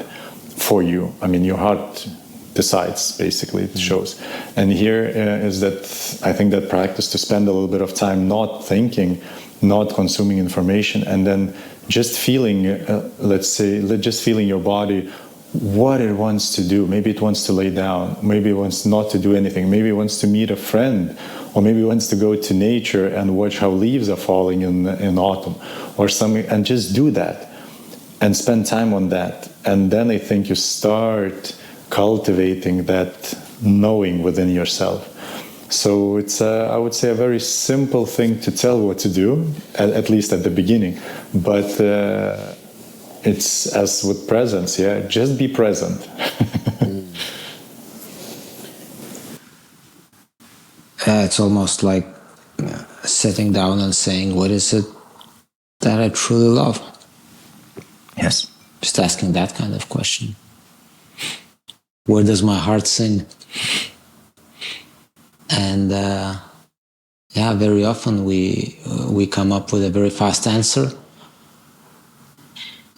for you. I mean, your heart decides, basically, it shows. And here is that, I think that practice to spend a little bit of time not thinking, not consuming information, and then just feeling, just feeling your body, what it wants to do. Maybe it wants to lay down, maybe it wants not to do anything, maybe it wants to meet a friend, or maybe it wants to go to nature and watch how leaves are falling in autumn, or something, and just do that, and spend time on that. And then I think you start cultivating that knowing within yourself. So it's, I would say, a very simple thing to tell what to do, at least at the beginning. But it's as with presence, just be present. It's almost like sitting down and saying, what is it that I truly love? Yes. Just asking that kind of question. Where does my heart sing? And very often we come up with a very fast answer,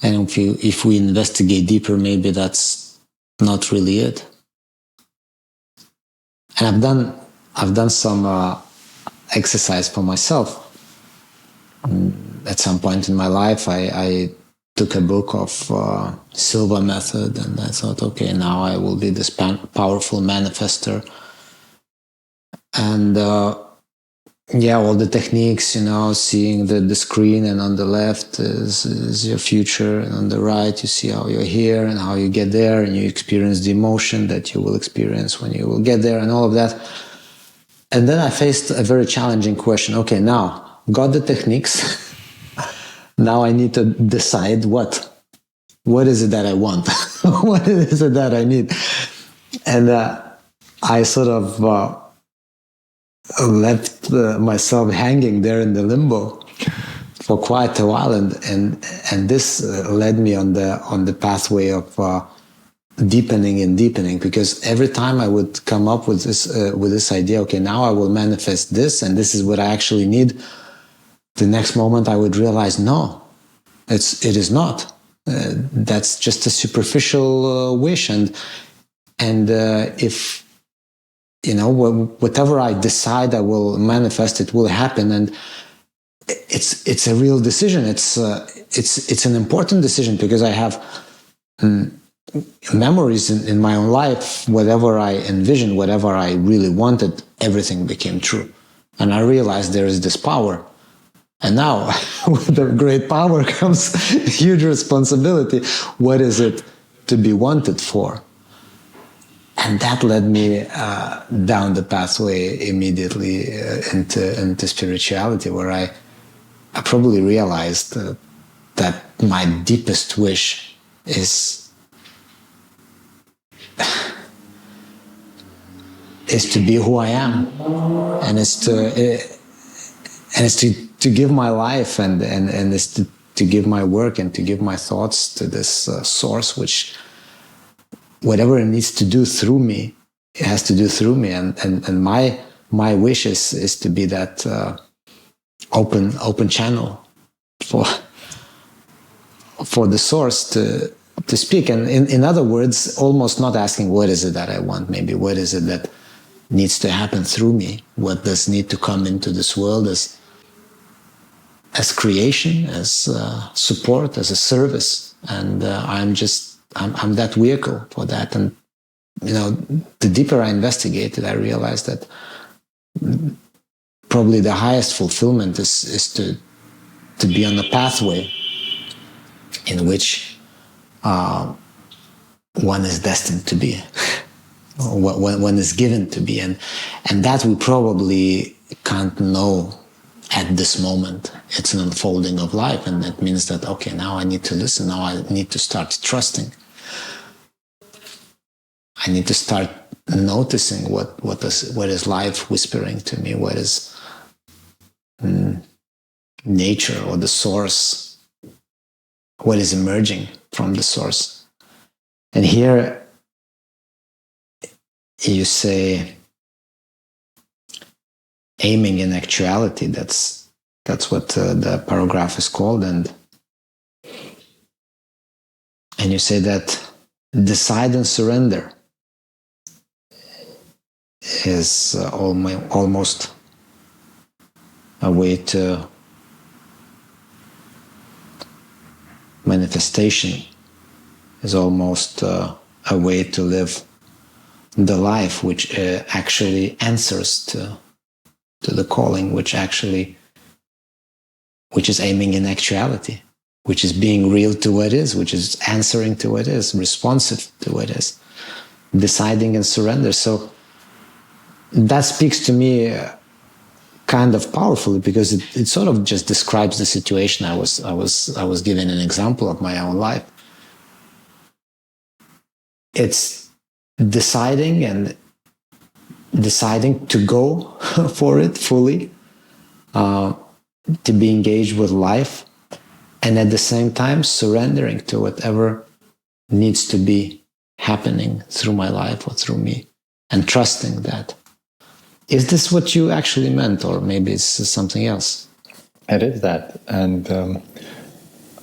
and if we investigate deeper, maybe that's not really it. And I've done some exercise for myself. At some point in my life, I took a book of Silva method, and I thought, okay, now I will be this powerful manifester. And all the techniques, seeing the screen, and on the left is your future, and on the right you see how you're here and how you get there, and you experience the emotion that you will experience when you will get there, and all of that. And then I faced a very challenging question. Okay, now got the techniques. Now I need to decide what. what is it that I want? What is it that I need? And I sort of left myself hanging there in the limbo for quite a while, and this led me on the pathway of deepening and deepening, because every time I would come up with this idea, okay, now I will manifest this, and this is what I actually need. The next moment I would realize, no, it is not. That's just a superficial wish, and if whatever I decide I will manifest, it will happen, and it's a real decision. It's an important decision, because I have memories in my own life. Whatever I envisioned, whatever I really wanted, everything became true, and I realized there is this power. And now, with the great power comes huge responsibility. What is it to be wanted for? And that led me down the pathway immediately into spirituality, where I probably realized that my deepest wish is to be who I am, and it's to give my life and is to give my work and to give my thoughts to this source, which whatever it needs to do through me, it has to do through me. And my wish is to be that open channel for the source to speak. And in other words, almost not asking what is it that I want, maybe what is it that needs to happen through me, what does need to come into this world as creation, as support, as a service, and I'm that vehicle for that. And the deeper I investigated, I realized that probably the highest fulfillment is to be on a pathway in which one is destined to be, one is given to be, and that we probably can't know at this moment. It's an unfolding of life, and that means that, okay, now I need to listen, now I need to start trusting. I need to start noticing what is life whispering to me, what is nature or the source, what is emerging from the source. And here you say aiming in actuality, that's what the paragraph is called, and you say that decide and surrender is almost a way to manifestation, is almost a way to live the life which actually answers to the calling, which is aiming in actuality, which is being real to what is, which is answering to what is, responsive to what is, deciding and surrender. So that speaks to me kind of powerfully, because it sort of just describes the situation. I was given an example of my own life. It's deciding to go for it fully, to be engaged with life, and at the same time surrendering to whatever needs to be happening through my life or through me, and trusting that. Is this what you actually meant, or maybe it's something else? It is that. And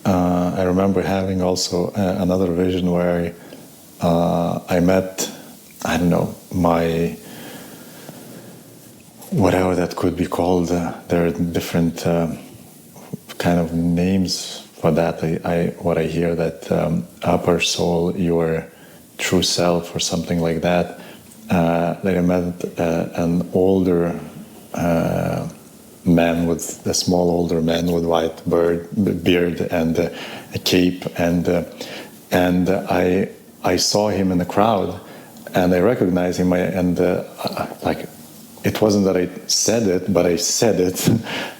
I remember having also another vision where I met, I don't know, my, whatever that could be called. There are different kind of names for that. What I hear that upper soul, your true self, or something like that. That I met an older man with a small older man with white beard and a cape, and I saw him in the crowd, and I recognized him, and like it wasn't that I said it, but I said it,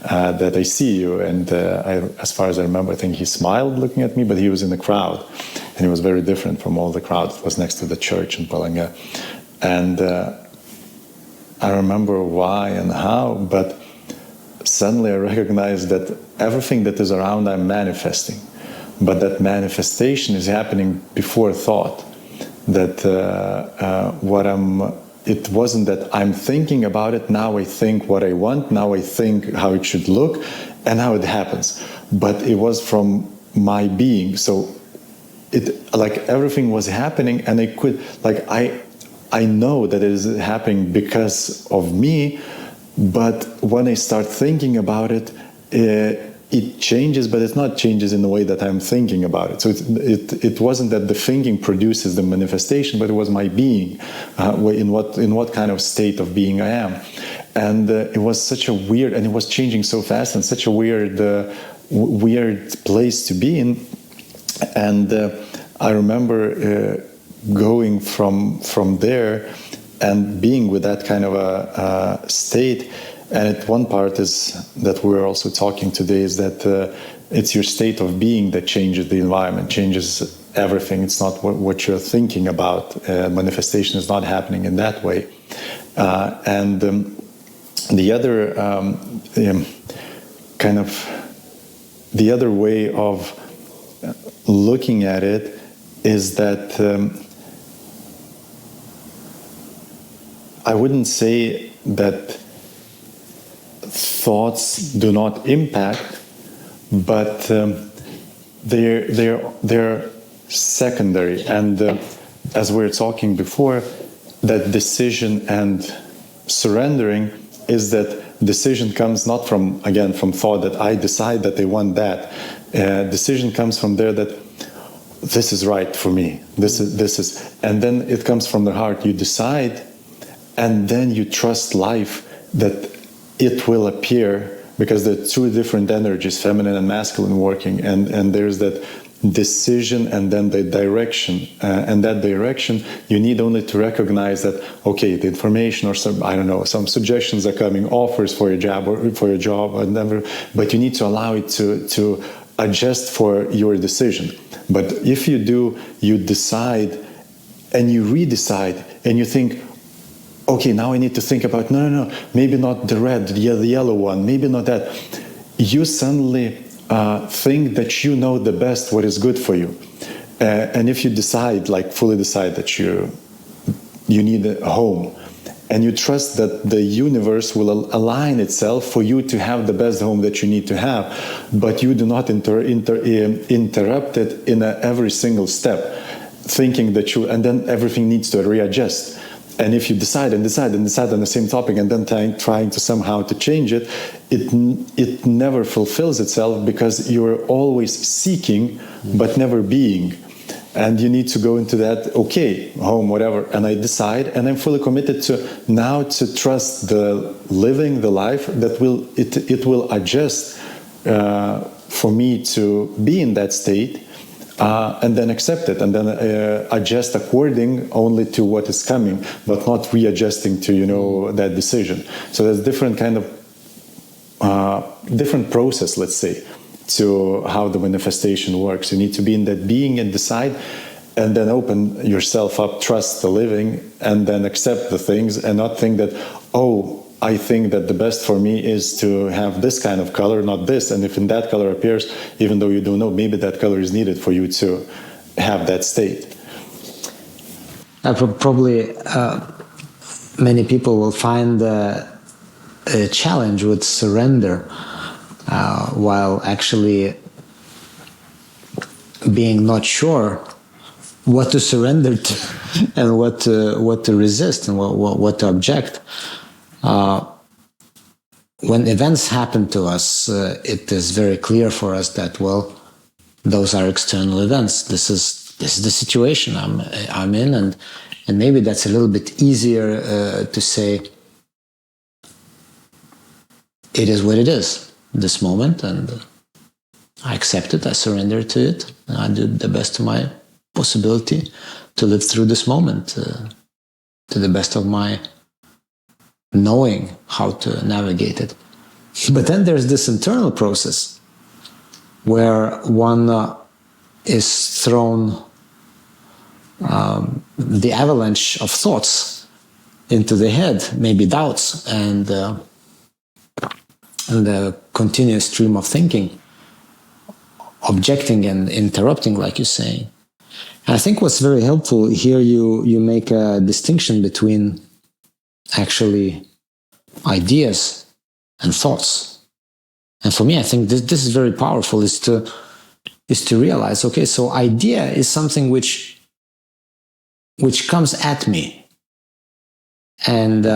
that I see you. And as far as I remember, I think he smiled looking at me, but he was in the crowd. And he was very different from all the crowd. It was next to the church in Palanga. And I remember why and how, but suddenly I recognized that everything that is around I'm manifesting. But that manifestation is happening before thought. That it wasn't that I'm thinking about it, now I think what I want, now I think how it should look, and how it happens. But it was from my being. So it, like, everything was happening, and I could, like, I know that it is happening because of me, but when I start thinking about it, it changes, but it's not changes in the way that I'm thinking about it. So it wasn't that the thinking produces the manifestation, but it was my being, in what kind of state of being I am. And it was such a weird, and it was changing so fast, and such a weird place to be in. And I remember going from there and being with that kind of a state. And one part is that we're also talking today is that it's your state of being that changes the environment, changes everything. It's not what you're thinking about. Manifestation is not happening in that way. And the other the other way of looking at it is that I wouldn't say that thoughts do not impact, but they're secondary. And as we were talking before, that decision and surrendering is that decision comes not from thought that I decide that I want that. Decision comes from there that this is right for me. This is, and then it comes from the heart. You decide, and then you trust life that it will appear, because there are two different energies, feminine and masculine, working, and there's that decision and then the direction, and that direction you need only to recognize that, okay, the information or some suggestions are coming, offers for your job or whatever, but you need to allow it to adjust for your decision. But if you do, you decide and you redecide and you think, okay, now I need to think about, no, maybe not the red, the yellow one, maybe not that. You suddenly think that you know the best what is good for you. And if you decide, like fully decide that you need a home, and you trust that the universe will align itself for you to have the best home that you need to have, but you do not interrupt it in every single step, thinking that and then everything needs to readjust. And if you decide on the same topic and then trying to somehow to change it, it never fulfills itself, because you're always seeking but never being. And you need to go into that, okay, home, whatever, and I decide, and I'm fully committed to trust the living, the life that it will adjust for me to be in that state. And then accept it, and then adjust according only to what is coming, but not readjusting to that decision. So there's different kind of different process, let's say, to how the manifestation works. You need to be in that being and decide, and then open yourself up, trust the living, and then accept the things, and not think that, oh, I think that the best for me is to have this kind of color, not this. And if in that color appears, even though you don't know, maybe that color is needed for you to have that state. Probably many people will find a challenge with surrender, while actually being not sure what to surrender to and what to resist and what to object. When events happen to us, it is very clear for us that, well, those are external events. This is the situation I'm in, and maybe that's a little bit easier to say. It is what it is, this moment, and I accept it. I surrender to it. And I do the best of my possibility to live through this moment to the best of my knowing how to navigate it. But then there's this internal process where one is thrown the avalanche of thoughts into the head, maybe doubts, and the continuous stream of thinking, objecting and interrupting, like you're saying. And I think what's very helpful here, you make a distinction between actually ideas and thoughts. And for me, I think this is very powerful, is to realize, okay, so idea is something which comes at me, and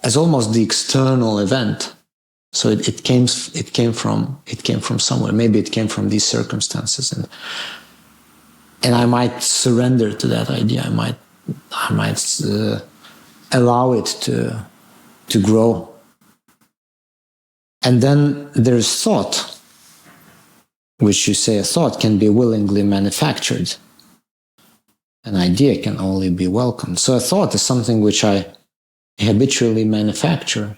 as almost the external event. So it came from somewhere. Maybe it came from these circumstances, and I might surrender to that idea. I might allow it to grow. And then there's thought, which you say a thought can be willingly manufactured. An idea can only be welcomed. So a thought is something which I habitually manufacture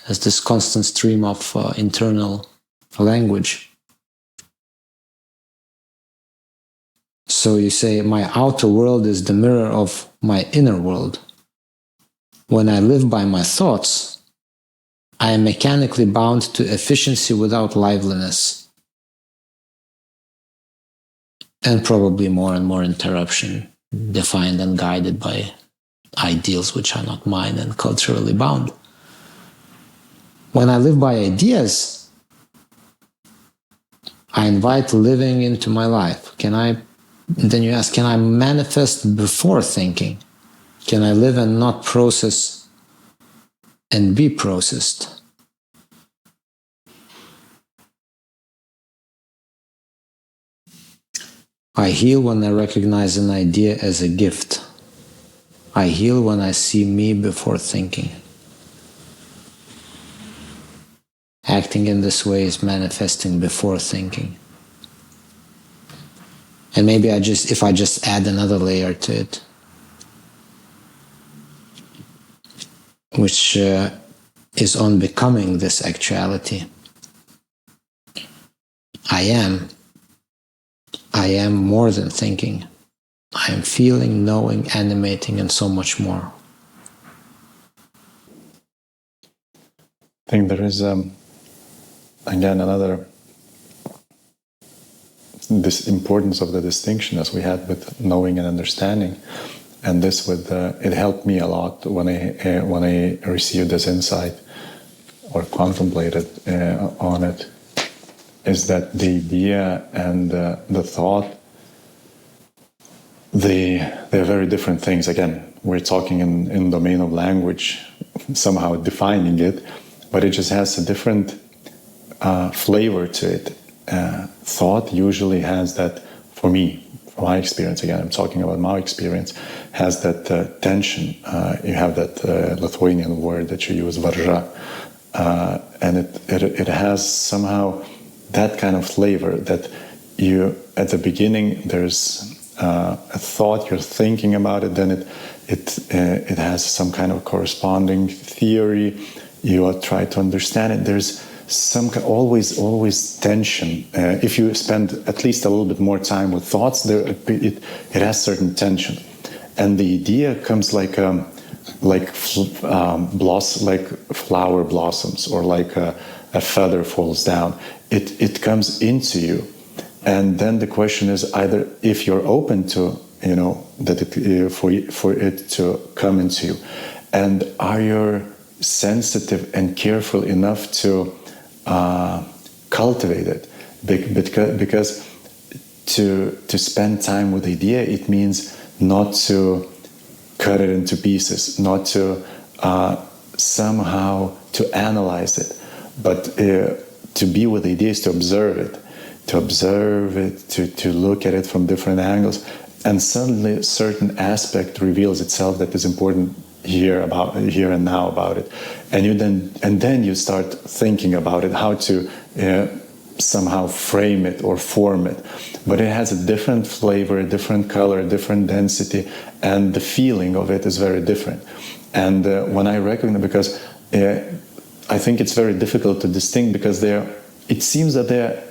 as this constant stream of internal language. So you say, my outer world is the mirror of my inner world. When I live by my thoughts, I am mechanically bound to efficiency without liveliness, and probably more and more interruption, defined and guided by ideals which are not mine and culturally bound. When I live by ideas, I invite living into my life. Then you ask, can I manifest before thinking? Can I live and not process and be processed? I heal when I recognize an idea as a gift. I heal when I see me before thinking. Acting in this way is manifesting before thinking. And maybe if I just add another layer to it, which is on becoming this actuality. I am more than thinking. I am feeling, knowing, animating, and so much more. I think there is, again, this importance of the distinction as we had with knowing and understanding. And this it helped me a lot when I received this insight or contemplated on it, is that the idea and the thought, they're very different things. Again, we're talking in domain of language, somehow defining it, but it just has a different flavor to it. Thought usually has that, for me, from my experience, again, I'm talking about my experience, has that tension. You have that Lithuanian word that you use, varža, and it has somehow that kind of flavor that you, at the beginning, there's a thought, you're thinking about it, then it has some kind of corresponding theory, you try to understand it, there's always tension. If you spend at least a little bit more time with thoughts, it has certain tension, and the idea comes like flower blossoms, or like a feather falls down. It comes into you, and then the question is either if you're open to that for it to come into you, and are you sensitive and careful enough to cultivate it, because to spend time with the idea, it means not to cut it into pieces, not to somehow to analyze it, but to be with the idea is to observe it, to look at it from different angles, and suddenly a certain aspect reveals itself that is important here and now about it, and then you start thinking about it, how to somehow frame it or form it, but it has a different flavor, a different color, a different density, and the feeling of it is very different. And when I recognize, because I think it's very difficult to distinguish, because it seems that they're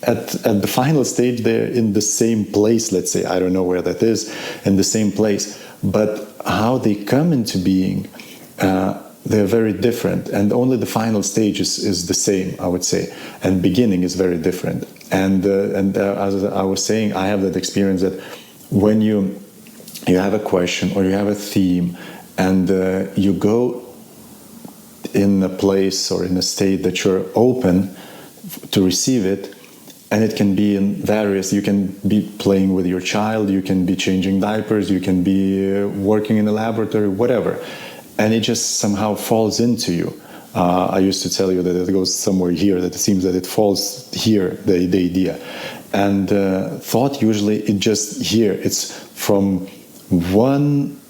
at the final stage, they're in the same place, let's say. I don't know where that is, in the same place. But how they come into being, they're very different. And only the final stage is the same, I would say. And beginning is very different. And as I was saying, I have that experience that when you have a question or you have a theme, and you go in a place or in a state that you're open to receive it, and it can be in various, you can be playing with your child, you can be changing diapers, you can be working in a laboratory, whatever, and it just somehow falls into you. I used to tell you that it goes somewhere here, that it seems that it falls here, the idea. And thought, usually it just here, it's from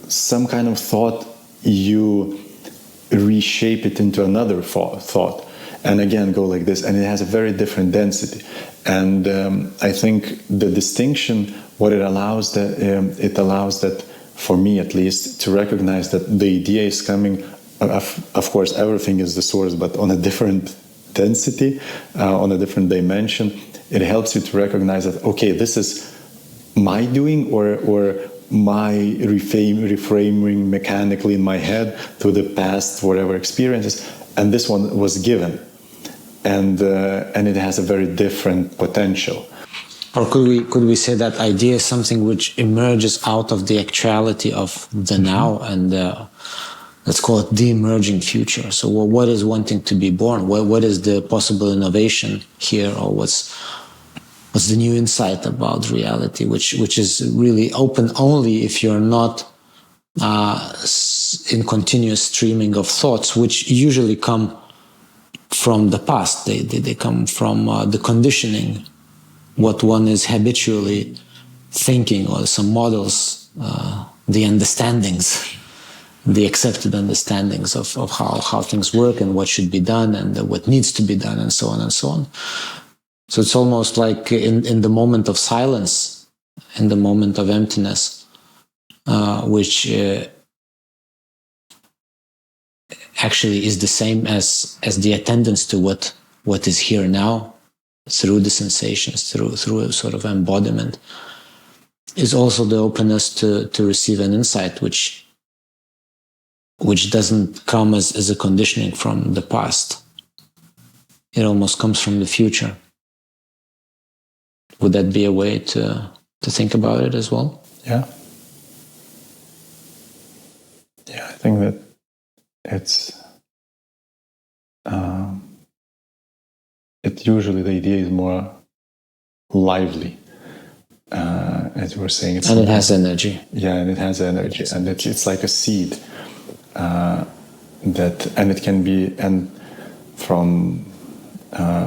some kind of thought, you reshape it into another thought, and again go like this, and it has a very different density. And I think the distinction, what it allows, it allows that, for me at least, to recognize that the idea is coming, of course everything is the source, but on a different density, on a different dimension. It helps you to recognize that, okay, this is my doing, or my reframing mechanically in my head to the past, whatever experiences, and this one was given, and it has a very different potential. Or could we say that idea is something which emerges out of the actuality of the now, and let's call it the emerging future? So what is wanting to be born? What is the possible innovation here, or what's the new insight about reality, which is really open only if you're not in continuous streaming of thoughts, which usually come from the past. They come from the conditioning, what one is habitually thinking, or some models, the understandings, the accepted understandings of how things work and what should be done and what needs to be done, and so on and so on. So it's almost like in the moment of silence, in the moment of emptiness, which actually is the same as the attendance to what is here now, through the sensations, through a sort of embodiment, is also the openness to receive an insight which doesn't come as a conditioning from the past. It almost comes from the future. Would that be a way to think about it as well? Yeah. Yeah, I think that it's usually the idea is more lively, as you were saying. And it has energy. Yeah, and it has energy, and it's like a seed and it can be, and from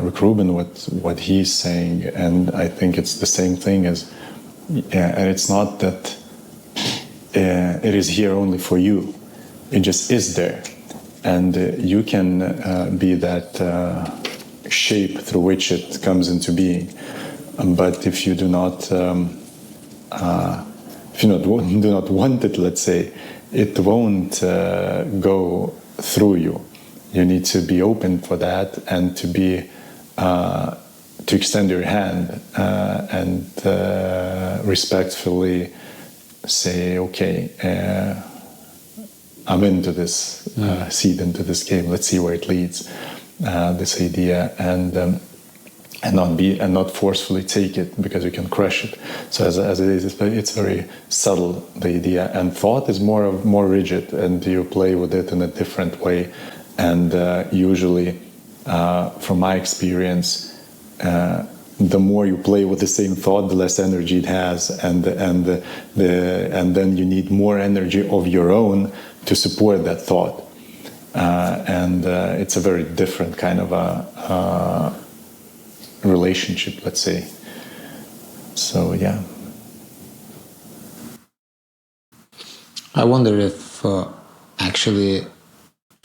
Rick Rubin, what he's saying, and I think it's the same thing as, and it's not that it is here only for you. It just is there, and you can be that shape through which it comes into being. But if you do not want it, let's say, it won't go through you. You need to be open for that, and to be to extend your hand and respectfully say, okay, I'm into this seed, into this game. Let's see where it leads. This idea, and not forcefully take it, because you can crush it. So as it is, it's very subtle, the idea, and thought is more rigid, and you play with it in a different way. And usually, from my experience, the more you play with the same thought, the less energy it has, and then you need more energy of your own to support that thought. And it's a very different kind of a relationship, let's say. So, yeah. I wonder if actually,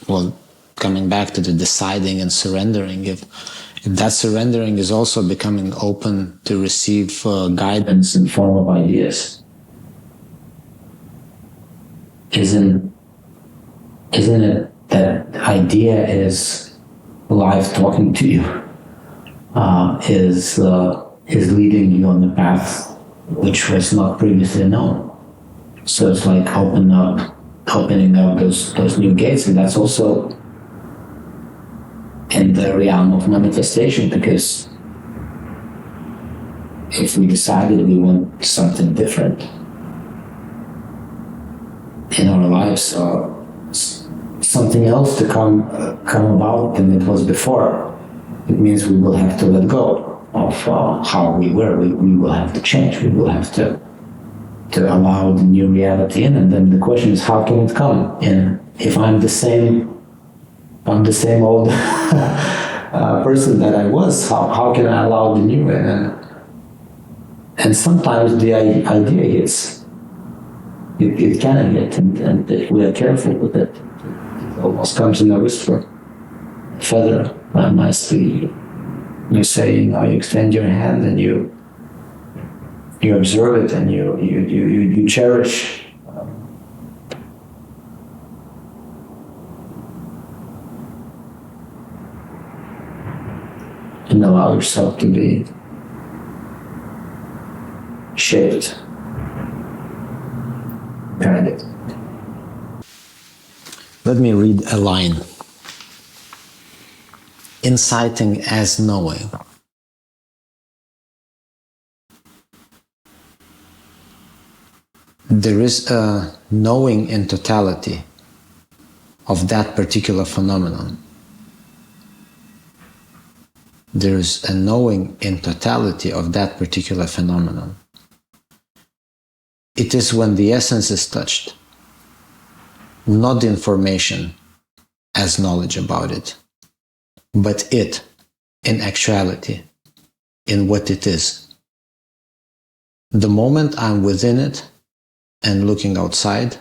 well, coming back to the deciding and surrendering, if that surrendering is also becoming open to receive guidance in form of ideas. isn't it that idea is life talking to you, is leading you on the path which was not previously known. So it's like opening up those new gates, and that's also in the realm of manifestation, because if we decided we want something different in our lives, or something else to come about than it was before, it means we will have to let go of how we were. We will have to change. We will have to allow the new reality in. And then the question is, how can it come in? If I'm the same old person that I was, how can I allow the new in? And sometimes the idea hits. It can hit, and if we are careful with it, it almost comes in a whisper. Feather, nicely. You say, you extend your hand and you observe it, and you cherish. And allow yourself to be shaped, guided. Let me read a line. Inciting as knowing. There is a knowing in totality of that particular phenomenon. There is a knowing in totality of that particular phenomenon. It is when the essence is touched, not the information as knowledge about it, but it, in actuality, in what it is. The moment I'm within it and looking outside,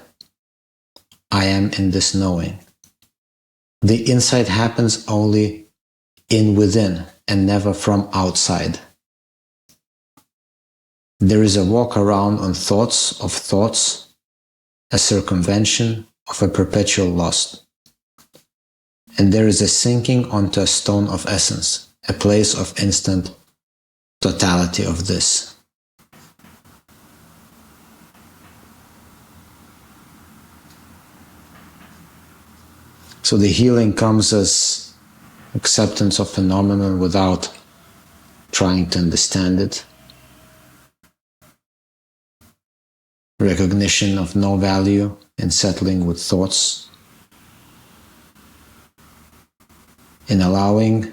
I am in this knowing. The insight happens only in within and never from outside. There is a walk around on thoughts of thoughts, a circumvention of a perpetual lost. And there is a sinking onto a stone of essence, a place of instant totality of this. So the healing comes as acceptance of phenomenon without trying to understand it. Recognition of no value in settling with thoughts. In allowing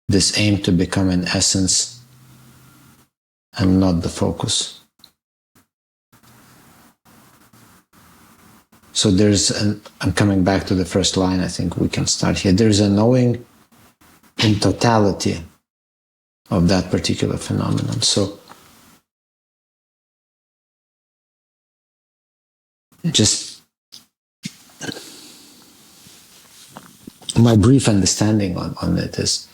this aim to become an essence and not the focus. So I'm coming back to the first line, I think we can start here. There's a knowing in totality of that particular phenomenon. So just my brief understanding on it is,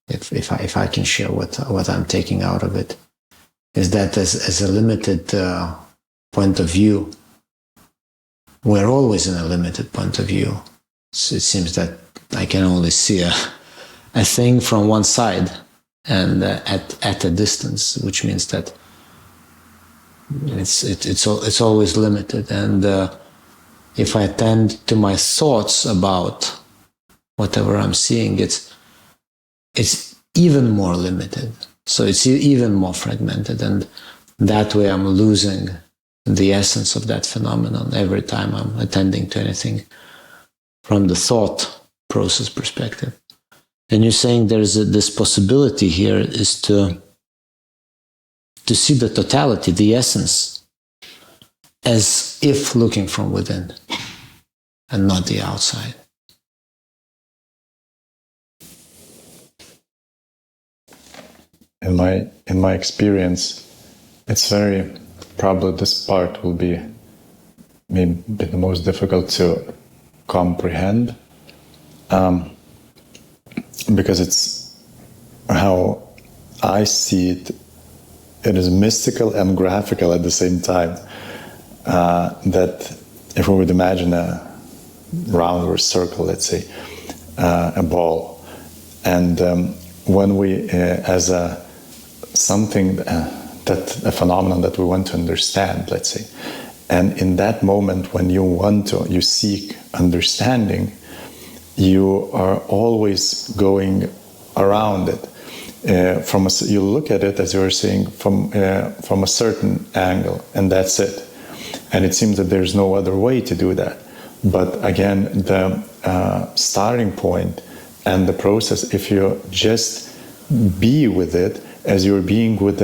if I can share what I'm taking out of it, is that as a limited point of view, we're always in a limited point of view. So it seems that I can only see a thing from one side and at a distance, which means that it's always limited. And if I attend to my thoughts about whatever I'm seeing, it's even more limited. So it's even more fragmented, and that way I'm losing the essence of that phenomenon every time I'm attending to anything from the thought process perspective. And you're saying there's this possibility here is to see the totality, the essence, as if looking from within and not the outside. In my experience, it's probably this part will be maybe the most difficult to comprehend, because it's how I see it. It is mystical and graphical at the same time. that if we would imagine a round or a circle, let's say, a ball, and when we, as a something that a phenomenon that we want to understand, let's say, and in that moment when you seek understanding, you are always going around it. You look at it, as you were saying, from a certain angle, and that's it. And it seems that there's no other way to do that. But again, the starting point and the process, if you just be with it as you're being with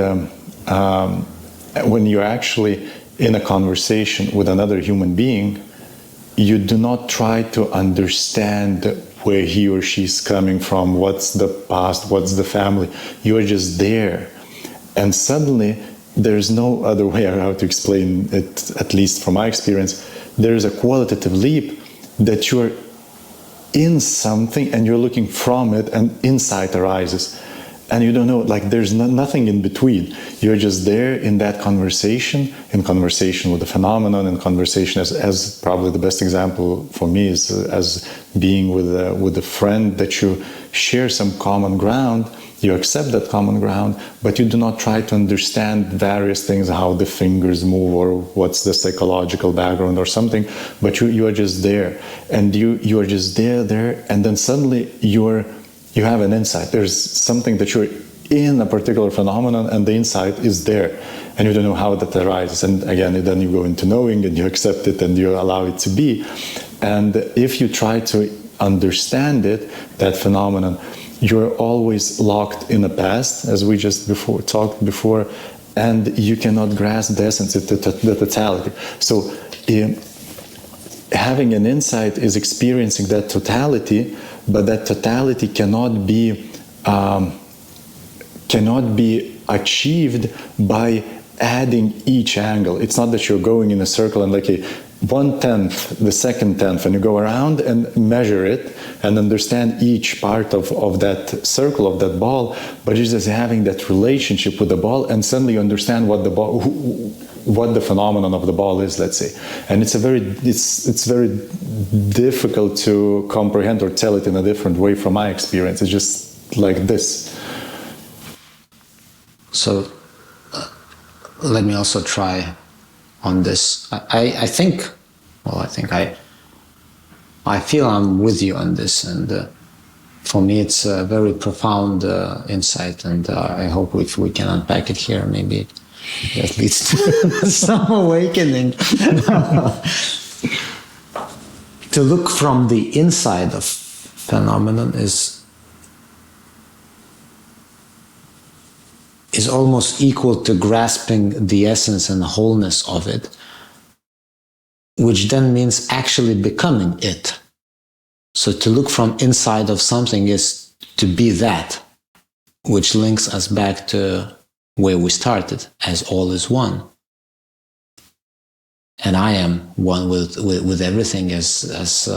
when you're actually in a conversation with another human being, you do not try to understand where he or she's coming from, what's the past, what's the family. You're just there. And suddenly, there's no other way how to explain it, at least from my experience. There's a qualitative leap that you're in something and you're looking from it, and insight arises. And you don't know, like there's nothing in between. You're just there in that conversation, with the phenomenon, in conversation as probably the best example for me is as being with a friend that you share some common ground. You accept that common ground, but you do not try to understand various things, how the fingers move or what's the psychological background or something, but you are just there. And you are just there, and then suddenly you have an insight. There's something that you're in a particular phenomenon, and the insight is there, and you don't know how that arises. And again, then you go into knowing, and you accept it, and you allow it to be. And if you try to understand it, that phenomenon, you're always locked in the past, as we just talked before, and you cannot grasp the essence, the totality. So having an insight is experiencing that totality, but that totality cannot be achieved by adding each angle. It's not that you're going in a circle and like a 1/10, the second tenth, and you go around and measure it and understand each part of that circle, of that ball, but it's just having that relationship with the ball, and suddenly you understand what the phenomenon of the ball is, let's say. And it's very difficult to comprehend or tell it in a different way from my experience. It's just like this. So let me also try on this. I feel I'm with you on this, and for me it's a very profound insight, and I hope if we can unpack it here, maybe at least some awakening. To look from the inside of phenomenon is almost equal to grasping the essence and wholeness of it, which then means actually becoming it. So to look from inside of something is to be that, which links us back to where we started, as all is one. And I am one with everything as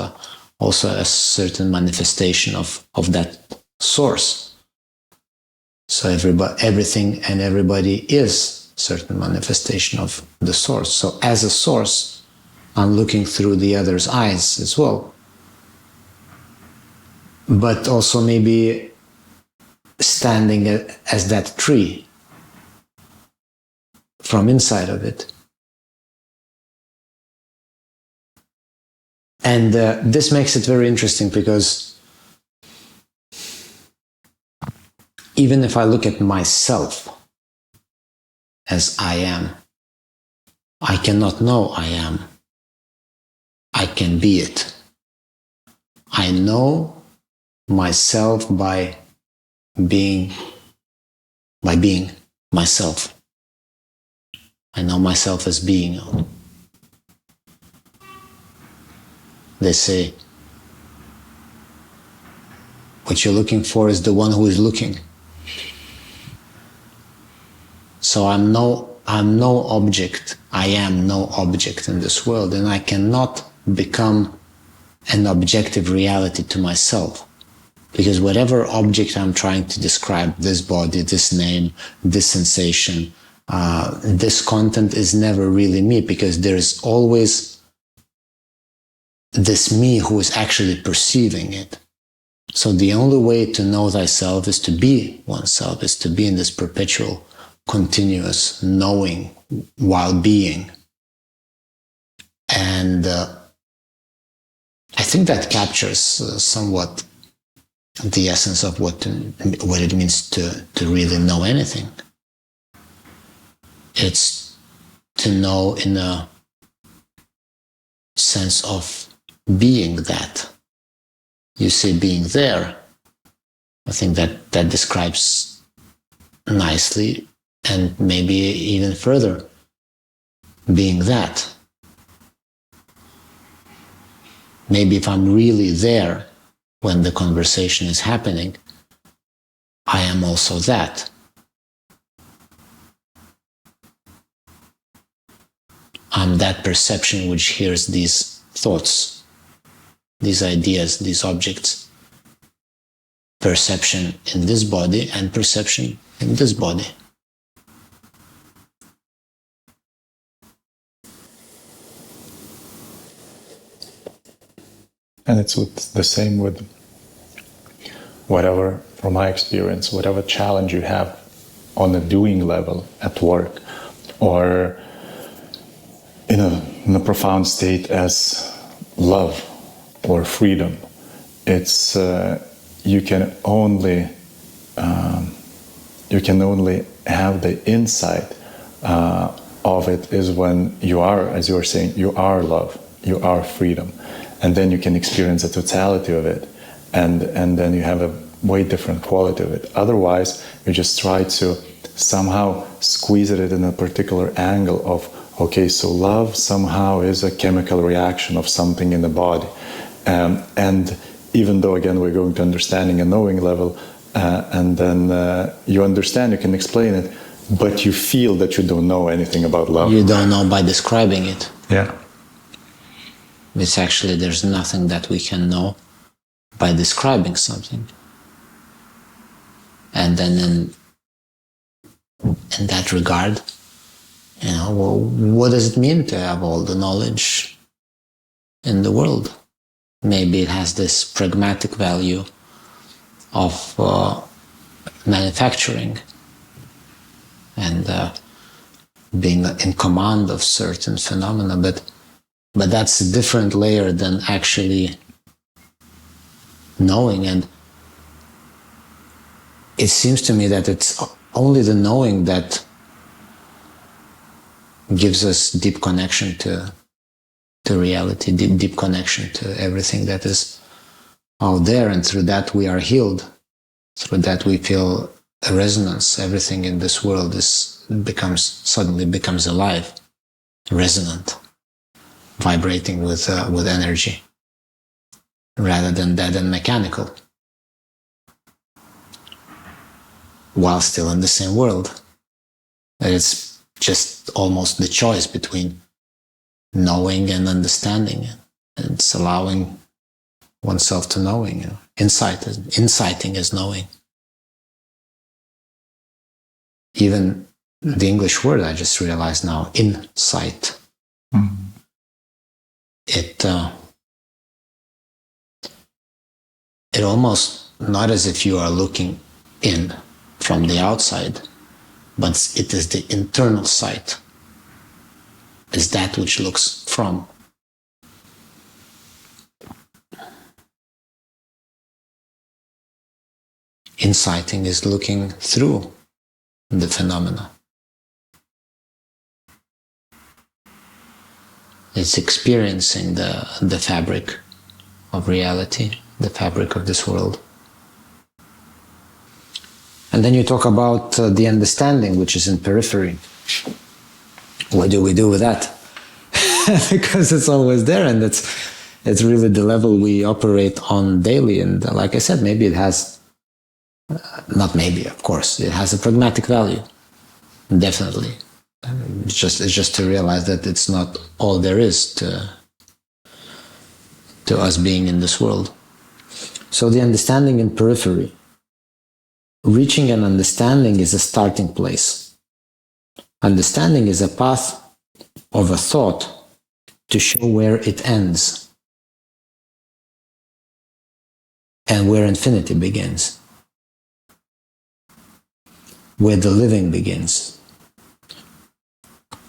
also a certain manifestation of that source. So everything and everybody is certain manifestation of the source. So as a source, I'm looking through the other's eyes as well. But also maybe standing as that tree from inside of it. And this makes it very interesting, because even if I look at myself as I am, I cannot know I am. I can be it. I know myself by being myself. I know myself as being. They say, what you're looking for is the one who is looking. So I'm no object. I am no object in this world, and I cannot become an objective reality to myself. Because whatever object I'm trying to describe, this body, this name, this sensation, this content is never really me, because there is always this me who is actually perceiving it. So the only way to know thyself is to be oneself, is to be in this perpetual, continuous knowing while being. And I think that captures somewhat the essence of what it means to really know anything. It's to know in a sense of being that. You say being there. I think that describes nicely, and maybe even further, being that. Maybe if I'm really there when the conversation is happening, I am also that. I'm that perception which hears these thoughts, these ideas, these objects. Perception in this body and perception in this body. And it's the same with whatever, from my experience, whatever challenge you have on a doing level at work, or in a profound state as love or freedom. It's you can only have the insight of it is when you are, as you were saying, you are love, you are freedom, and then you can experience the totality of it, and then you have a way different quality of it. Otherwise, you just try to somehow squeeze it in a particular angle of, okay, so love somehow is a chemical reaction of something in the body. And even though, again, we're going to understanding and knowing level, and then you understand, you can explain it, but you feel that you don't know anything about love. You don't know by describing it. Yeah. It's actually, there's nothing that we can know by describing something. And then in that regard, you know, well, what does it mean to have all the knowledge in the world? Maybe it has this pragmatic value of manufacturing and being in command of certain phenomena, but that's a different layer than actually knowing. And it seems to me that it's only the knowing that gives us deep connection to reality, deep connection to everything that is out there, and through that we are healed. Through that we feel a resonance. Everything in this world suddenly becomes alive, resonant, vibrating with energy, rather than dead and mechanical, while still in the same world. And it's just almost the choice between knowing and understanding. And it's allowing oneself to knowing. You know, inciting is knowing. Even the English word, I just realized now, insight. Mm-hmm. It almost, not as if you are looking in from the outside, but it is the internal sight. It's that which looks from. Inciting is looking through the phenomena. It's experiencing the fabric of reality, the fabric of this world. And then you talk about the understanding, which is in periphery. What do we do with that? Because it's always there, and it's really the level we operate on daily. And like I said, maybe it has, not maybe, of course, it has a pragmatic value, definitely. It's just to realize that it's not all there is to us being in this world. So the understanding in periphery. Reaching an understanding is a starting place. Understanding is a path of a thought to show where it ends and where infinity begins, where the living begins.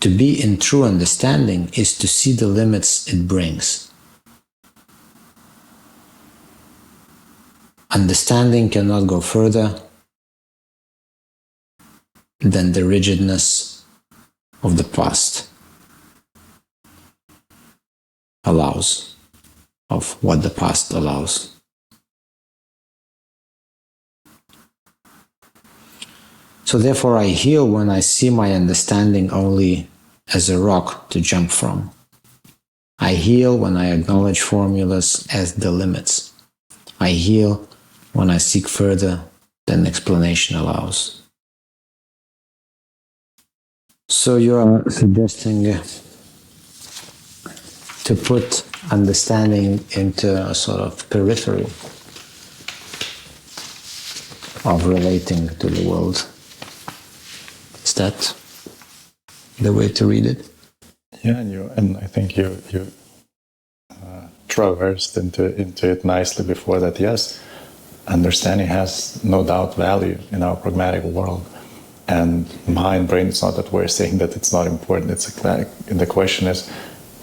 To be in true understanding is to see the limits it brings. Understanding cannot go further than the rigidness of the past allows, of what the past allows. So therefore I heal when I see my understanding only as a rock to jump from. I heal when I acknowledge formulas as the limits. I heal when I seek further than explanation allows. So you are suggesting to put understanding into a sort of periphery of relating to the world. Is that the way to read it? Yeah, and I think you traversed into it nicely before that. Yes, understanding has no doubt value in our pragmatic world. And mind, brain, it's not that we're saying that it's not important. It's the question is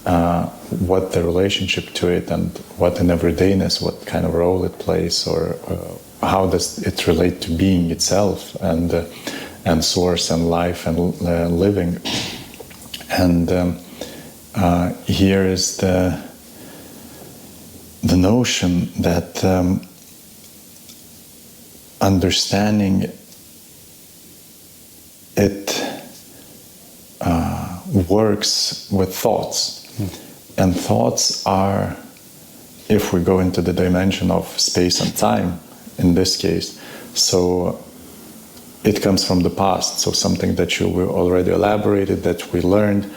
what the relationship to it and what in everydayness, what kind of role it plays, or how does it relate to being itself and source and life and living. And here is the notion that understanding it works with thoughts. And thoughts are, if we go into the dimension of space and time, in this case, so it comes from the past, so something that you already elaborated, that we learned,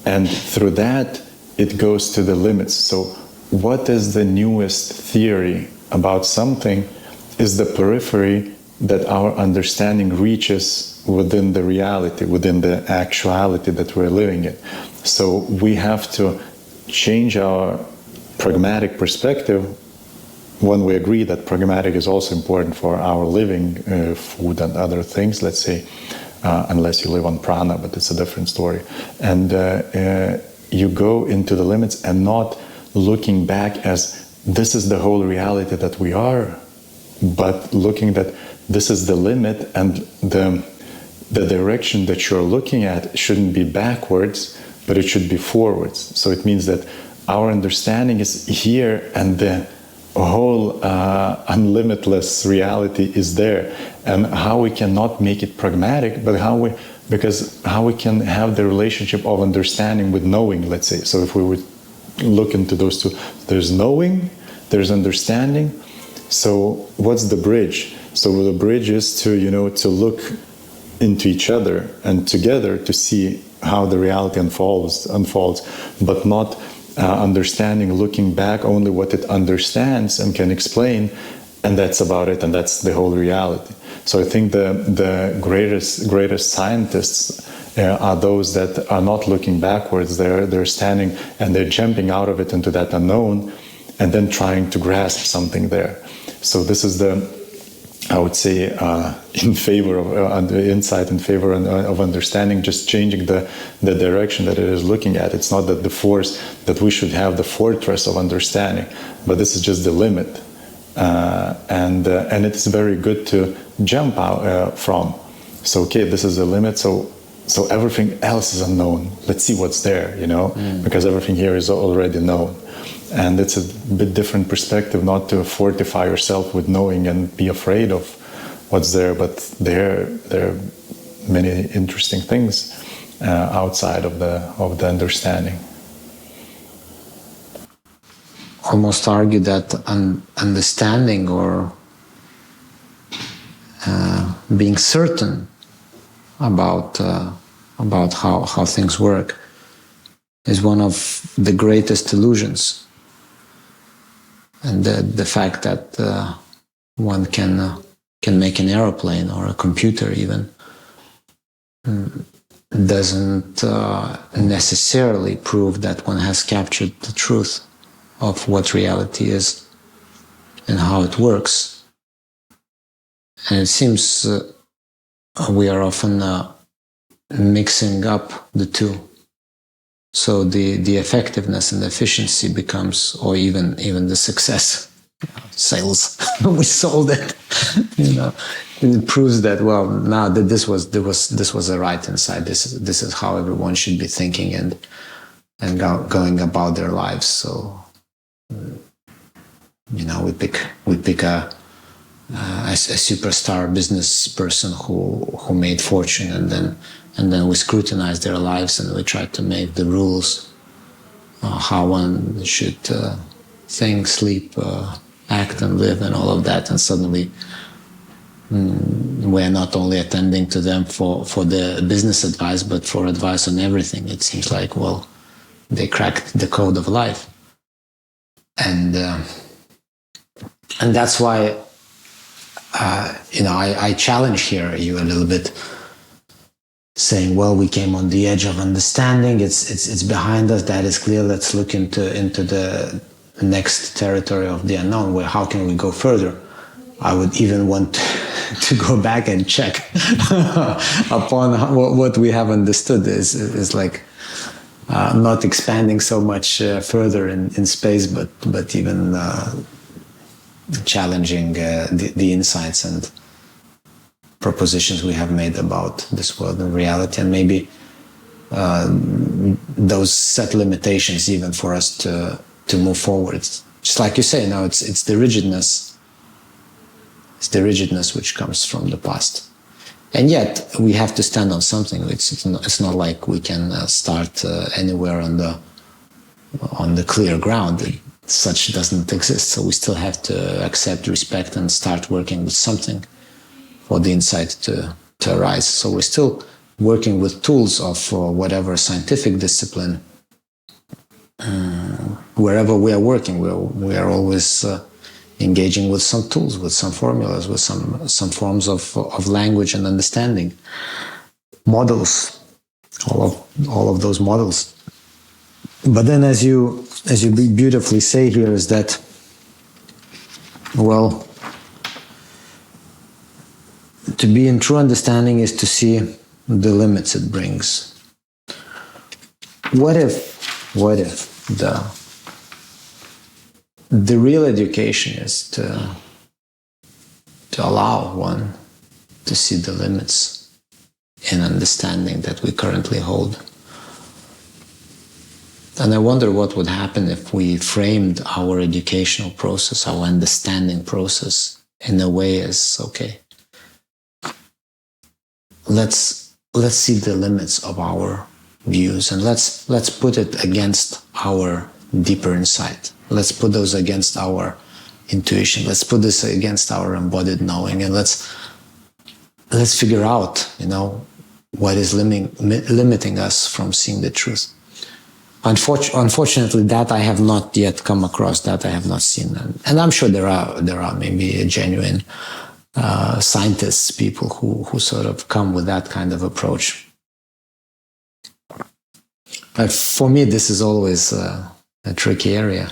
and through that it goes to the limits. So what is the newest theory about something is the periphery that our understanding reaches within the reality, within the actuality that we're living in. So we have to change our pragmatic perspective when we agree that pragmatic is also important for our living, food and other things, let's say, unless you live on prana, but it's a different story. And you go into the limits and not looking back as this is the whole reality that we are, but looking that this is the limit, and the direction that you're looking at shouldn't be backwards, but it should be forwards. So it means that our understanding is here and the whole unlimitless reality is there. And how we cannot make it pragmatic, but how we can have the relationship of understanding with knowing, let's say. So if we would look into those two, there's knowing, there's understanding. So what's the bridge? So the bridge is to look into each other and together to see how the reality unfolds, but not understanding, looking back only what it understands and can explain, and that's about it, and that's the whole reality. So I think the greatest scientists are those that are not looking backwards. They're standing and they're jumping out of it into that unknown, and then trying to grasp something there. So this is I would say, in favor of insight, in favor of understanding, just changing the direction that it is looking at. It's not that that we should have the fortress of understanding, but this is just the limit. And it's very good to jump out from. So, okay, this is the limit, so everything else is unknown. Let's see what's there, because everything here is already known. And it's a bit different perspective, not to fortify yourself with knowing and be afraid of what's there, but there are many interesting things outside of the understanding. Almost argue that understanding or being certain about how things work is one of the greatest illusions. And the fact that one can make an aeroplane or a computer even doesn't necessarily prove that one has captured the truth of what reality is and how it works. And it seems we are often mixing up the two. So the effectiveness and the efficiency becomes, or even the success, sales, we sold it, it proves that, well, now that this was a right insight. This is how everyone should be thinking and going about their lives. So we pick a superstar business person who made fortune, and then we scrutinize their lives and we try to make the rules how one should think, sleep, act and live and all of that, and suddenly we're not only attending to them for the business advice, but for advice on everything. It seems like, well, they cracked the code of life. And that's why I challenge here you a little bit, saying, well, we came on the edge of understanding, it's behind us, that is clear, let's look into the next territory of the unknown, where how can we go further. I would even want to go back and check upon what we have understood is like not expanding so much further in space, but even challenging the insights and propositions we have made about this world and reality, and maybe those set limitations even for us to move forward. Just like you say, it's the rigidness. It's the rigidness which comes from the past, and yet we have to stand on something. It's not like we can start anywhere on the clear ground. Such doesn't exist. So we still have to accept, respect, and start working with something for the insight to arise. So we're still working with tools of whatever scientific discipline. Wherever we are working, we are always engaging with some tools, with some formulas, with some forms of language and understanding, models, all of those models. But then, as you beautifully say here, is that, well, to be in true understanding is to see the limits it brings. What if the real education is to allow one to see the limits in understanding that we currently hold? And I wonder what would happen if we framed our educational process, our understanding process, in a way as, okay, let's see the limits of our views, and let's put it against our deeper insight. Let's put those against our intuition. Let's put this against our embodied knowing, and let's figure out, what is limiting us from seeing the truth. Unfortunately, that I have not yet come across. That I have not seen, and I'm sure there are maybe genuine scientists, people who sort of come with that kind of approach. But for me, this is always a tricky area.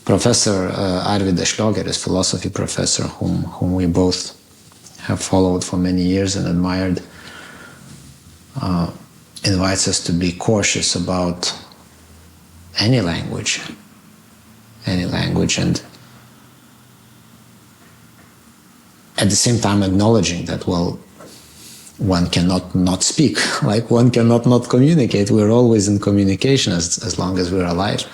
Professor Arvydas Šliogeris, philosophy professor, whom we both have followed for many years and admired, invites us to be cautious about any language, and at the same time acknowledging that, well, one cannot not speak, like one cannot not communicate. We're always in communication as long as we're alive.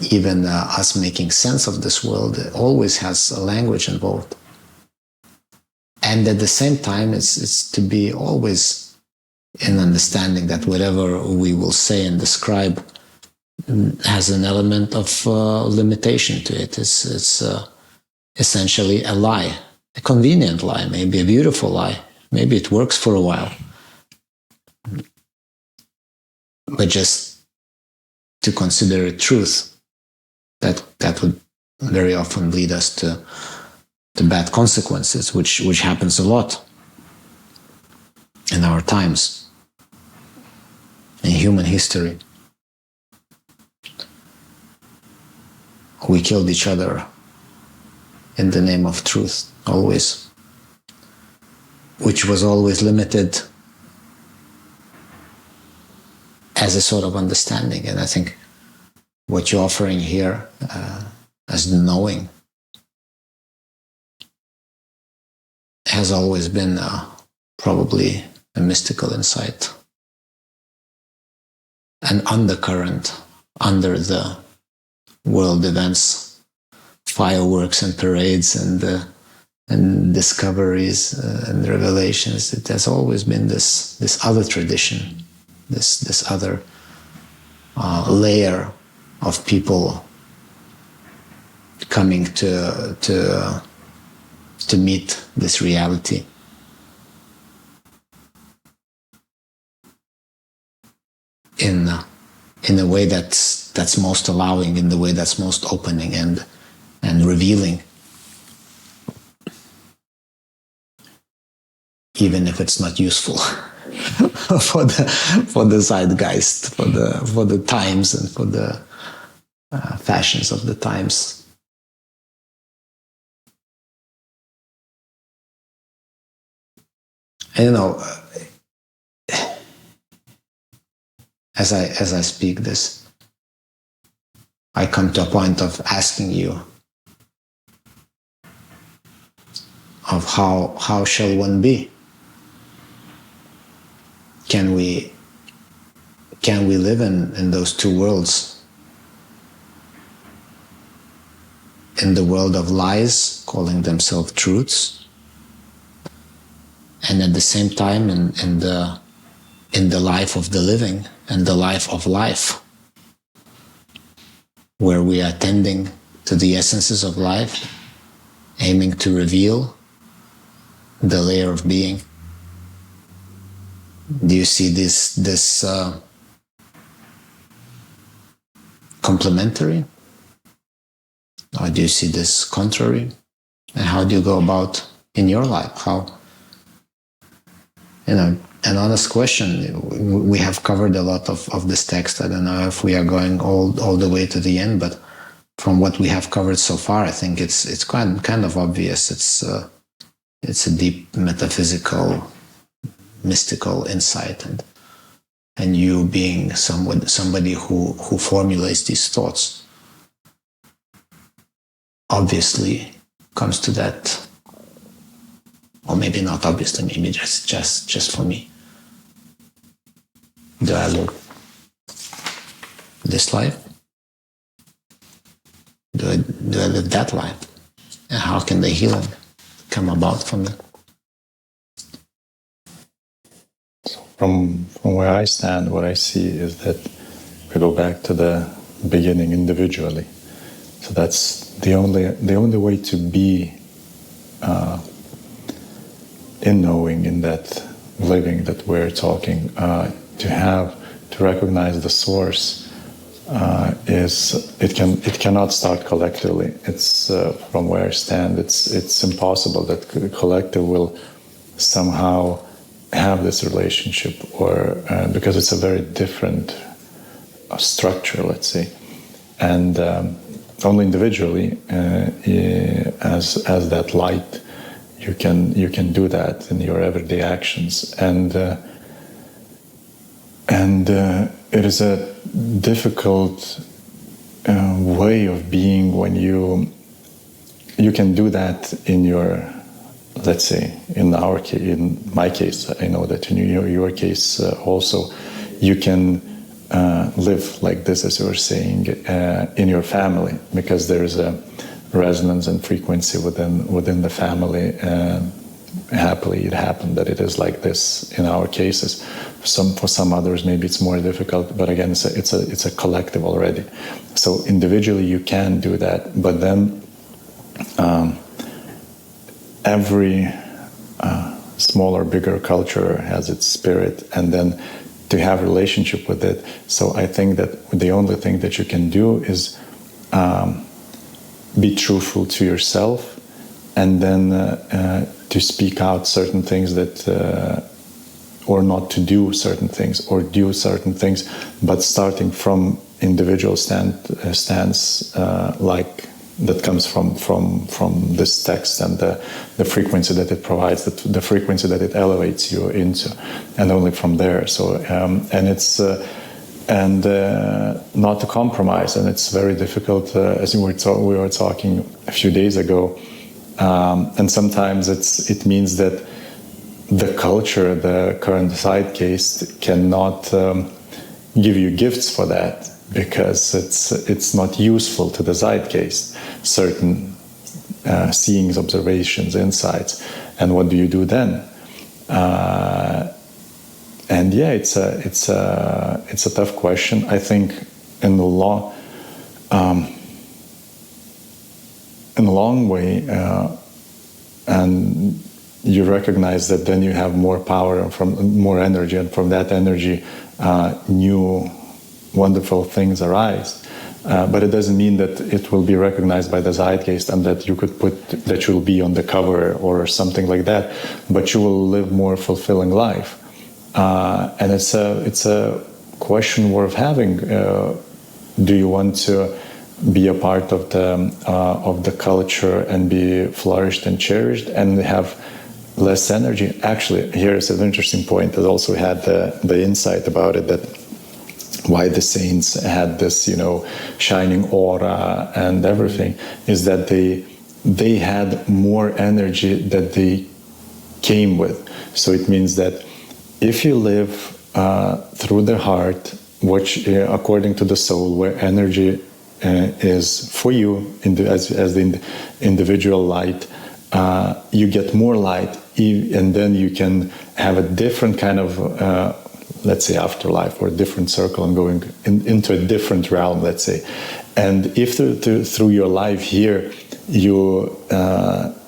Even us making sense of this world always has a language involved. And at the same time, it's to be always in understanding that whatever we will say and describe has an element of limitation to it. It's essentially a lie, a convenient lie, maybe a beautiful lie. Maybe it works for a while. But just to consider it truth, that would very often lead us to to bad consequences, which happens a lot in our times, in human history. We killed each other in the name of truth, always, which was always limited as a sort of understanding. And I think what you're offering here as the knowing has always been probably a mystical insight, an undercurrent under the world events, fireworks and parades and discoveries and revelations. It has always been this other tradition, this other layer of people coming to meet this reality. In a way that's most allowing, in the way that's most opening and revealing, even if it's not useful for the zeitgeist, for the times and for the fashions of the times. And as I speak this, I come to a point of asking you of how shall one be? Can we live in those two worlds? In the world of lies, calling themselves truths, and at the same time in the life of the living and the life of life, where we are tending to the essences of life, aiming to reveal the layer of being. Do you see this complementary? Or do you see this contrary? And how do you go about in your life? How, an honest question. We have covered a lot of this text. I don't know if we are going all the way to the end, but from what we have covered so far, I think it's kind of obvious. It's a deep metaphysical, mystical insight, and you being somebody who formulates these thoughts obviously comes to that, or maybe not obviously, maybe just for me. Do I live this life? Do I live that life? And how can the healing come about from it? So from where I stand, what I see is that we go back to the beginning individually. So that's the only way to be in knowing, in that living that we're talking, to recognize the source is it cannot start collectively. It's from where I stand, it's impossible that the collective will somehow have this relationship, or because it's a very different structure, let's say, and only individually as that light you can do that in your everyday actions, and it is a difficult way of being when you can do that in your, let's say, in my case, I know that in your case also, you can live like this, as you were saying, in your family, because there is a resonance and frequency within the family. Happily, it happened that it is like this in our cases. For some others, maybe it's more difficult, but again, it's a collective already. So individually, you can do that, but then every smaller, bigger culture has its spirit, and then to have relationship with it. So I think that the only thing that you can do is be truthful to yourself and then to speak out certain things that, or not to do certain things, or do certain things, but starting from individual stance, like that comes from this text and the frequency that it provides, the frequency that it elevates you into, and only from there. So and it's not to compromise, and it's very difficult, as we were talking a few days ago. And sometimes it means that the culture, the current zeitgeist, cannot give you gifts for that, because it's not useful to the zeitgeist, certain seeings, observations, insights. And what do you do then? And yeah, it's a tough question. I think in the long way, and you recognize that then you have more power and from more energy, and from that energy, new wonderful things arise. But it doesn't mean that it will be recognized by the zeitgeist and that you could that you will be on the cover or something like that. But you will live more fulfilling life, and it's a question worth having. Do you want to be a part of the culture and be flourished and cherished and have less energy? Actually, here's an interesting point. I also had the insight about it, that why the saints had this, shining aura and everything, is that they had more energy that they came with. So it means that if you live through the heart, which according to the soul, where energy is for you as the individual light, you get more light, and then you can have a different kind of let's say afterlife, or a different circle, and going into a different realm, let's say. And if through your life here you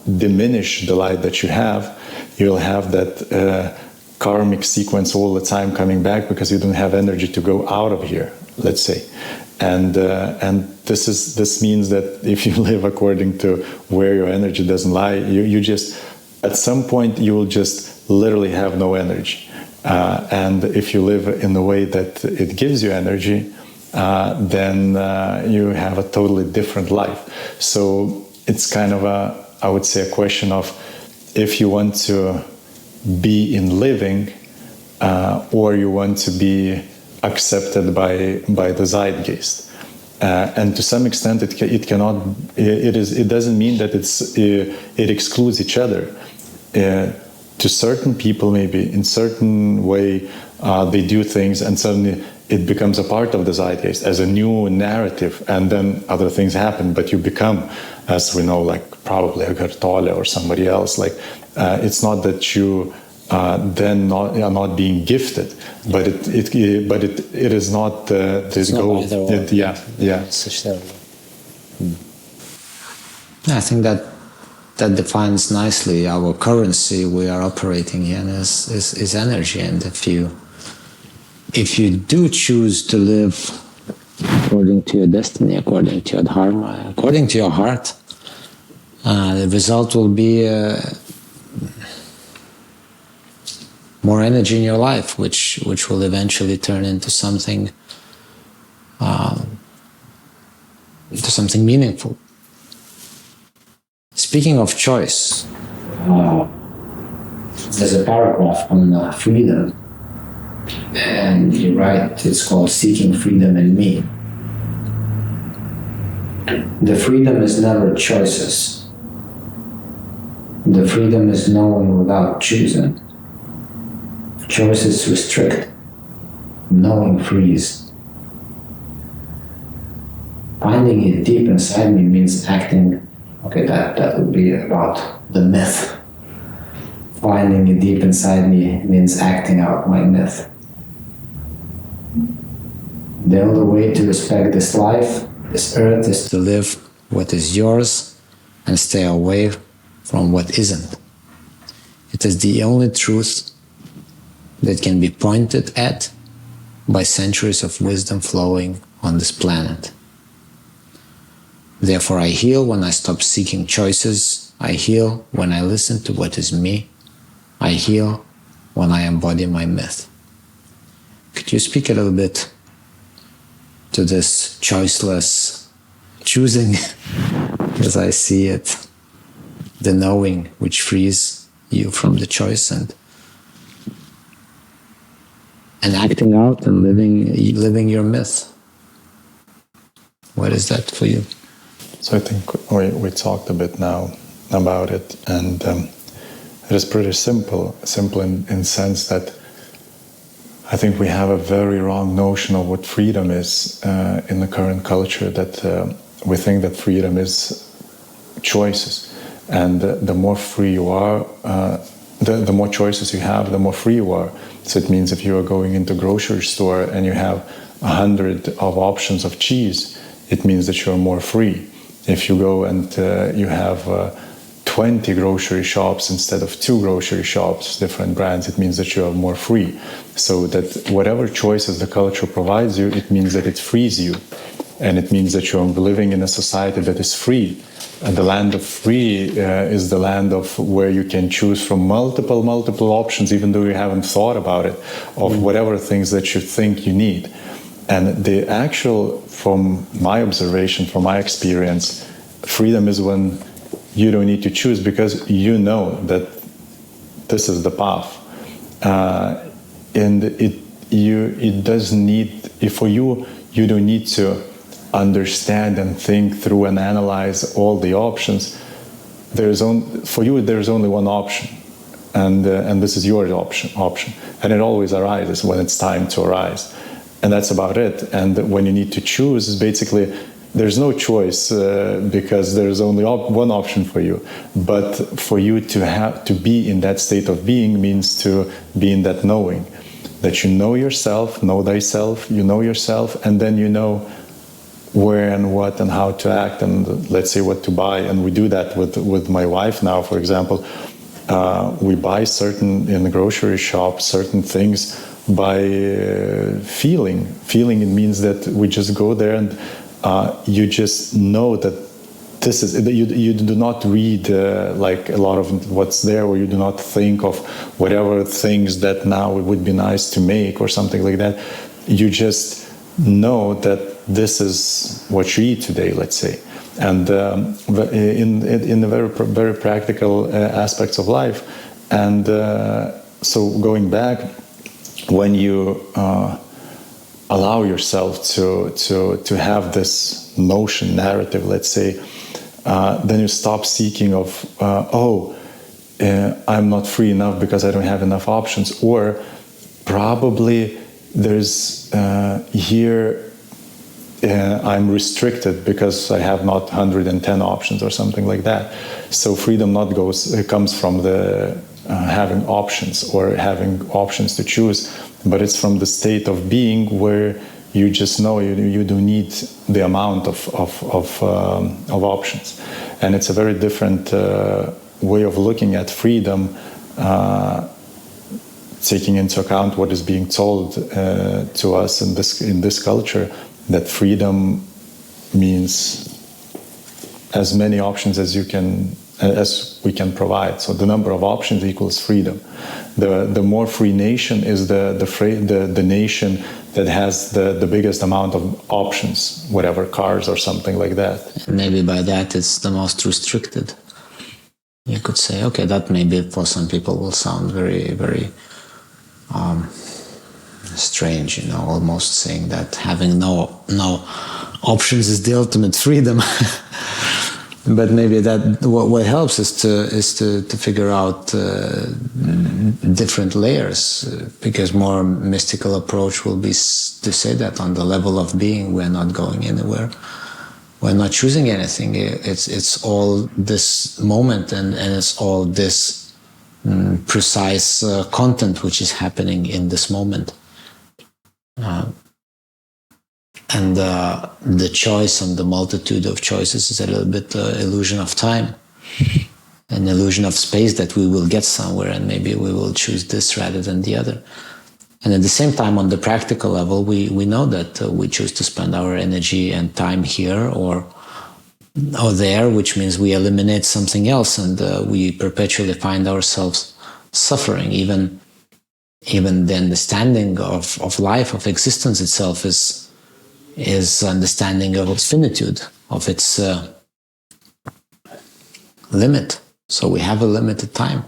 diminish the light that you have, you'll have that karmic sequence all the time coming back, because you don't have energy to go out of here, let's say. And this means that if you live according to where your energy doesn't lie, you just, at some point you will just literally have no energy. And if you live in the way that it gives you energy, then you have a totally different life. So it's kind of I would say, a question of if you want to be in living, or you want to be accepted by the zeitgeist. And to some extent, it cannot. It doesn't mean that it excludes each other. To certain people, maybe in certain way, they do things, and suddenly it becomes a part of the zeitgeist as a new narrative, and then other things happen. But you become, as we know, like probably a Gartole or somebody else. Like it's not that you then are not being gifted, but it is not this goal. Yeah. I think that defines nicely our currency we are operating in is energy. And if you do choose to live according to your destiny, according to your dharma, according to your heart, the result will be more energy in your life, which will eventually turn into something meaningful. Speaking of choice, there's a paragraph on freedom, and you write, it's called Seeking Freedom in Me. The freedom is never choices. The freedom is knowing without choosing. Choices restrict, knowing frees. Finding it deep inside me means acting. Okay, that would be about the myth. Finding it deep inside me means acting out my myth. The only way to respect this life, this earth, is to live what is yours and stay away from what isn't. It is the only truth that can be pointed at by centuries of wisdom flowing on this planet. Therefore, I heal when I stop seeking choices I heal when I listen to what is me. I heal when I embody my myth. Could you speak a little bit to this choiceless choosing, as I see it, the knowing which frees you from the choice and acting out and living your myth? What is that for you? So I think we talked a bit now about it, and it is pretty simple in sense that I think we have a very wrong notion of what freedom is in the current culture, that we think that freedom is choices, and the more free you are, the more choices you have, the more free you are. So it means if you are going into a grocery store and you have 100 of options of cheese, it means that you're more free. If you go and you have 20 grocery shops instead of 2 grocery shops, different brands, it means that you are more free. So that whatever choices the culture provides you, it means that it frees you. And it means that you're living in a society that is free. And the land of free is the land of where you can choose from multiple options, even though you haven't thought about it, of whatever things that you think you need. And the actual, from my observation, from my experience, freedom is when you don't need to choose, because you know that this is the path. And it doesn't need, for you, you don't need to understand and think through and analyze all the options. For you, there's only one option, and this is your option. And it always arises when it's time to arise. And that's about it. And when you need to choose, is basically there's no choice because there's only one option for you. But for you to have to be in that state of being means to be in that knowing, that you know yourself, know thyself, you know yourself, and then you know where and what and how to act, and let's say what to buy. And we do that with my wife now, for example. We buy in the grocery shop certain things by feeling. Feeling, it means that we just go there and you just know that this is, you do not read like a lot of what's there, or you do not think of whatever things that now it would be nice to make or something like that. You just know that this is what you eat today, let's say. And in the very practical aspects of life. And so going back, when you allow yourself to have this notion, narrative, let's say, then you stop seeking of, I'm not free enough because I don't have enough options, or probably there's here I'm restricted because I have not 110 options or something like that. So freedom comes from the having options or having options to choose, but it's from the state of being where you just know you don't need the amount of options. And it's a very different way of looking at freedom, taking into account what is being told to us in this culture, that freedom means as many options as we can provide. So the number of options equals freedom. The more free nation is the nation that has the biggest amount of options, whatever, cars or something like that. And maybe by that it's the most restricted. You could say, okay, that maybe for some people will sound very, very strange, almost saying that having no options is the ultimate freedom. But maybe that what helps is to figure out different layers, because more mystical approach will be to say that on the level of being, we're not going anywhere, we're not choosing anything. It's all this moment, and it's all this precise content which is happening in this moment. And the choice and the multitude of choices is a little bit illusion of time, an illusion of space, that we will get somewhere and maybe we will choose this rather than the other. And at the same time, on the practical level, we know that we choose to spend our energy and time here, or there, which means we eliminate something else, and we perpetually find ourselves suffering. Even the understanding of life, of existence itself, is understanding of its finitude, of its limit. So we have a limited time,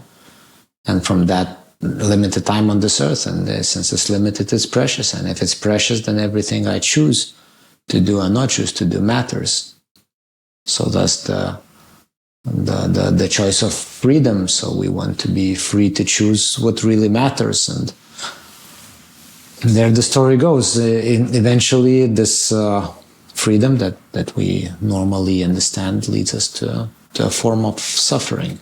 and from that limited time on this earth, and since it's limited, it's precious. And if it's precious, then everything I choose to do and not choose to do matters. So that's the choice of freedom. So we want to be free to choose what really matters, and there the story goes. Eventually, this freedom that we normally understand leads us to a form of suffering.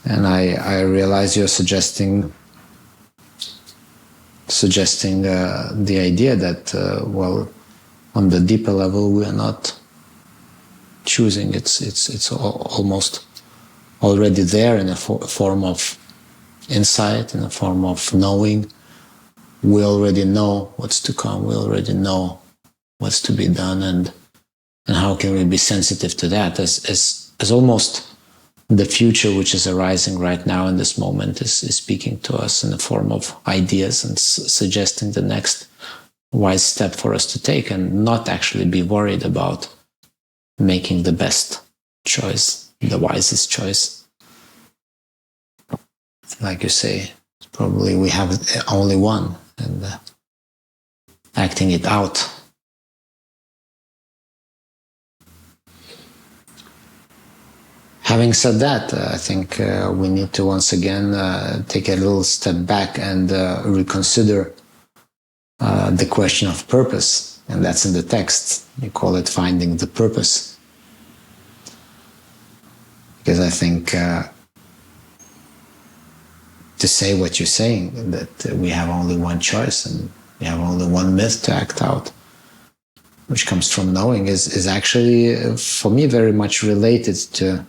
And I realize you're suggesting the idea that well, on the deeper level, we are not choosing. It's almost already there in a form of insight, in a form of knowing. We already know what's to come. We already know what's to be done, and how can we be sensitive to that? As almost the future which is arising right now in this moment is speaking to us in the form of ideas and suggesting the next wise step for us to take, and not actually be worried about making the best choice, the wisest choice. Like you say, probably we have only one, and acting it out. Having said that, I think we need to once again take a little step back and reconsider the question of purpose. And that's in the text. You call it finding the purpose. Because I think to say what you're saying, that we have only one choice and we have only one myth to act out, which comes from knowing, is actually, for me, very much related to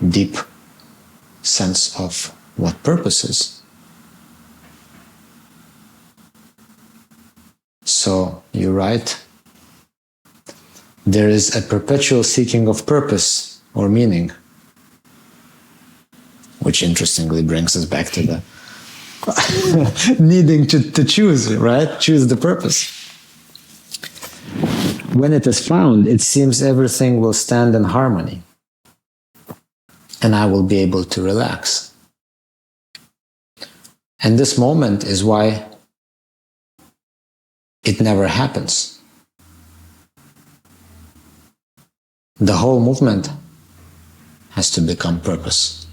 deep sense of what purpose is. So, you're right. There is a perpetual seeking of purpose or meaning, which interestingly brings us back to the needing to choose, right? Choose the purpose. When it is found, it seems everything will stand in harmony, and I will be able to relax. And this moment is why it never happens. The whole movement has to become purpose.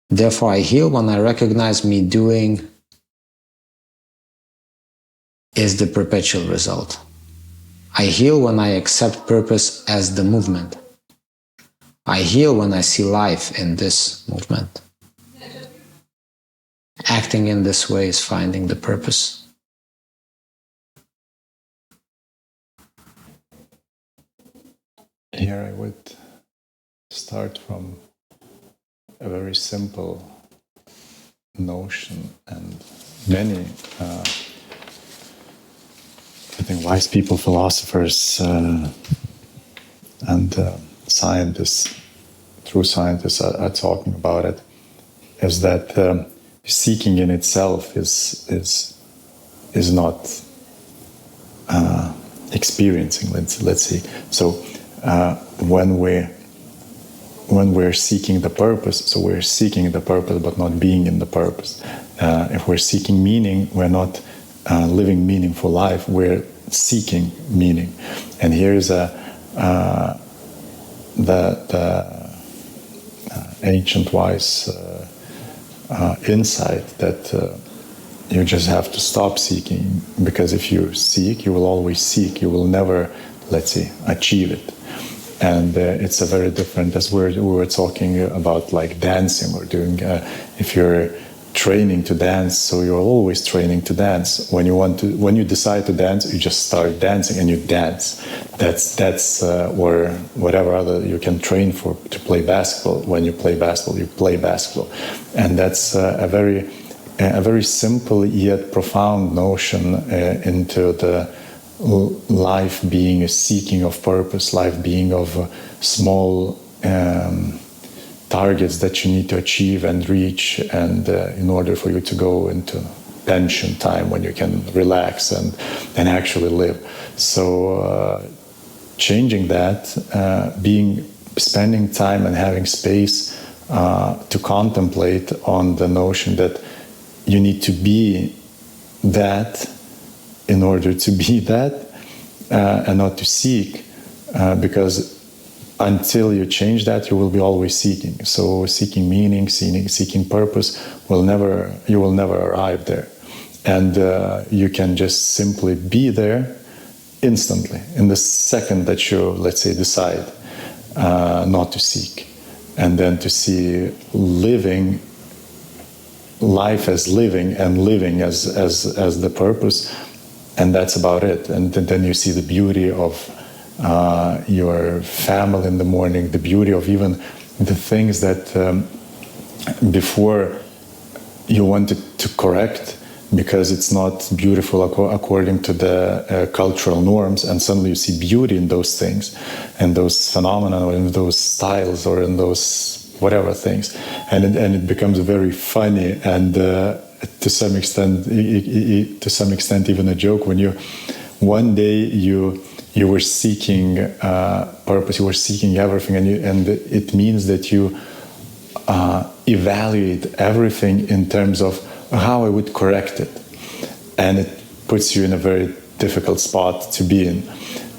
Therefore, I heal when I recognize me doing is the perpetual result. I heal when I accept purpose as the movement. I heal when I see life in this movement. Acting in this way is finding the purpose. Here I would start from a very simple notion, and many, I think, wise people, philosophers, and scientists, true scientists are talking about it, is that seeking in itself is not experiencing. Let's see. So when we're seeking the purpose, so we're seeking the purpose, but not being in the purpose. If we're seeking meaning, we're not living meaningful life. We're seeking meaning, and here's the ancient wise insight that you just have to stop seeking, because if you seek, you will always seek. You will never, let's say, achieve it. And it's a very different, as we were talking about, like dancing or doing, if you're training to dance, so you're always training to dance. When you decide to dance, you just start dancing and you dance. That's or whatever other you can train for, to play basketball. When you play basketball, you play basketball. And that's a very a very simple yet profound notion into the life being a seeking of purpose, life being of small targets that you need to achieve and reach, and in order for you to go into pension time when you can relax and actually live. So changing that, spending time and having space to contemplate on the notion that you need to be that in order to be that, and not to seek, because until you change that, you will be always seeking. So seeking meaning, seeking purpose, you will never arrive there. And you can just simply be there instantly, in the second that you, let's say, decide not to seek, and then to see living life as living and living as the purpose, and that's about it. And then you see the beauty of your family in the morning, the beauty of even the things that before you wanted to correct because it's not beautiful according to the cultural norms, and suddenly you see beauty in those things and those phenomena, or in those styles, or in those whatever things, and it becomes very funny, and to some extent even a joke when you one day you were seeking purpose, you were seeking everything, and it means that you evaluate everything in terms of how I would correct it, and it puts you in a very difficult spot to be in.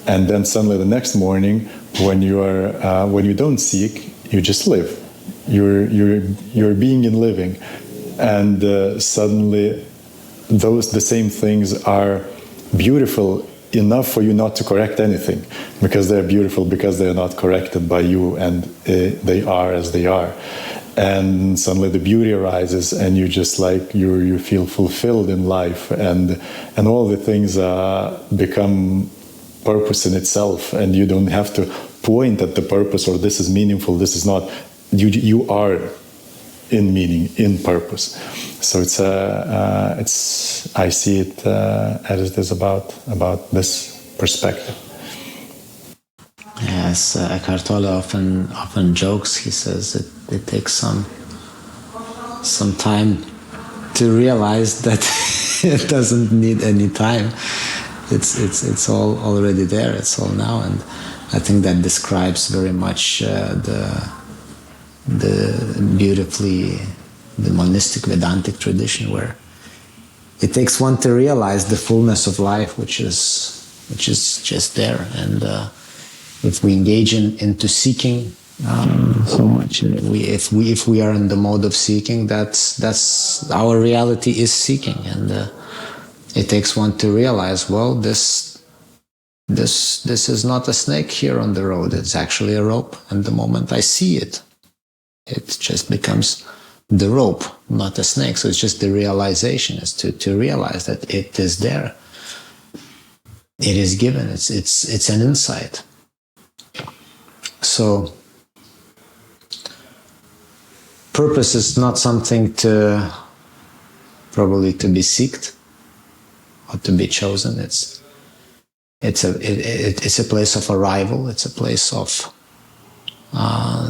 And then suddenly the next morning, when you don't seek, you just live. You're being and living, and suddenly the same things are beautiful enough for you not to correct anything, because they're beautiful because they're not corrected by you, and they are as they are. And suddenly the beauty arises, and you just you feel fulfilled in life, and all the things become purpose in itself, and you don't have to point at the purpose, or this is meaningful, this is not. You are in meaning, in purpose. So I see it as it is about this perspective. Yes, Eckhart Tolle often jokes. He says it takes some time to realize that it doesn't need any time. It's all already there. It's all now, and I think that describes very much the monistic Vedantic tradition, where it takes one to realize the fullness of life, which is just there. And if we engage into seeking so much, if we are in the mode of seeking, that's our reality is seeking, and it takes one to realize, well, this is not a snake here on the road. It's actually a rope, and the moment I see it, it just becomes the rope, not a snake. So it's just the realization, is to realize that it is there. It is given. It's an insight. So purpose is not something probably to be sought or to be chosen. It's a place of arrival. It's a place of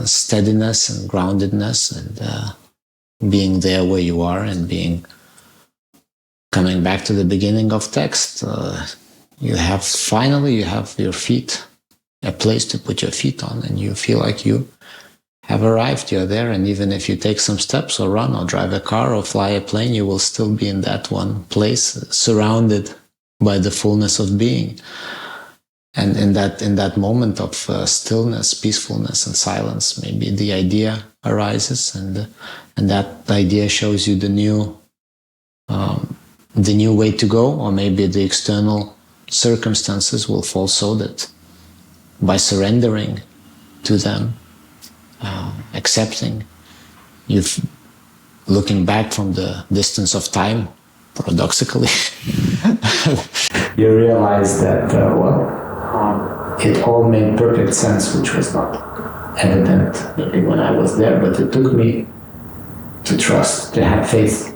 steadiness and groundedness, and being there where you are, and coming back to the beginning of text. You have your feet, a place to put your feet on, and you feel like you have arrived. You're there, and even if you take some steps or run or drive a car or fly a plane, you will still be in that one place, surrounded by the fullness of being. And in that moment of stillness, peacefulness, and silence, maybe the idea arises, and that idea shows you the new way to go, or maybe the external circumstances will fall so that by surrendering to them, accepting, looking back from the distance of time, paradoxically, you realize that it all made perfect sense, which was not evident maybe when I was there, but it took me to trust, to have faith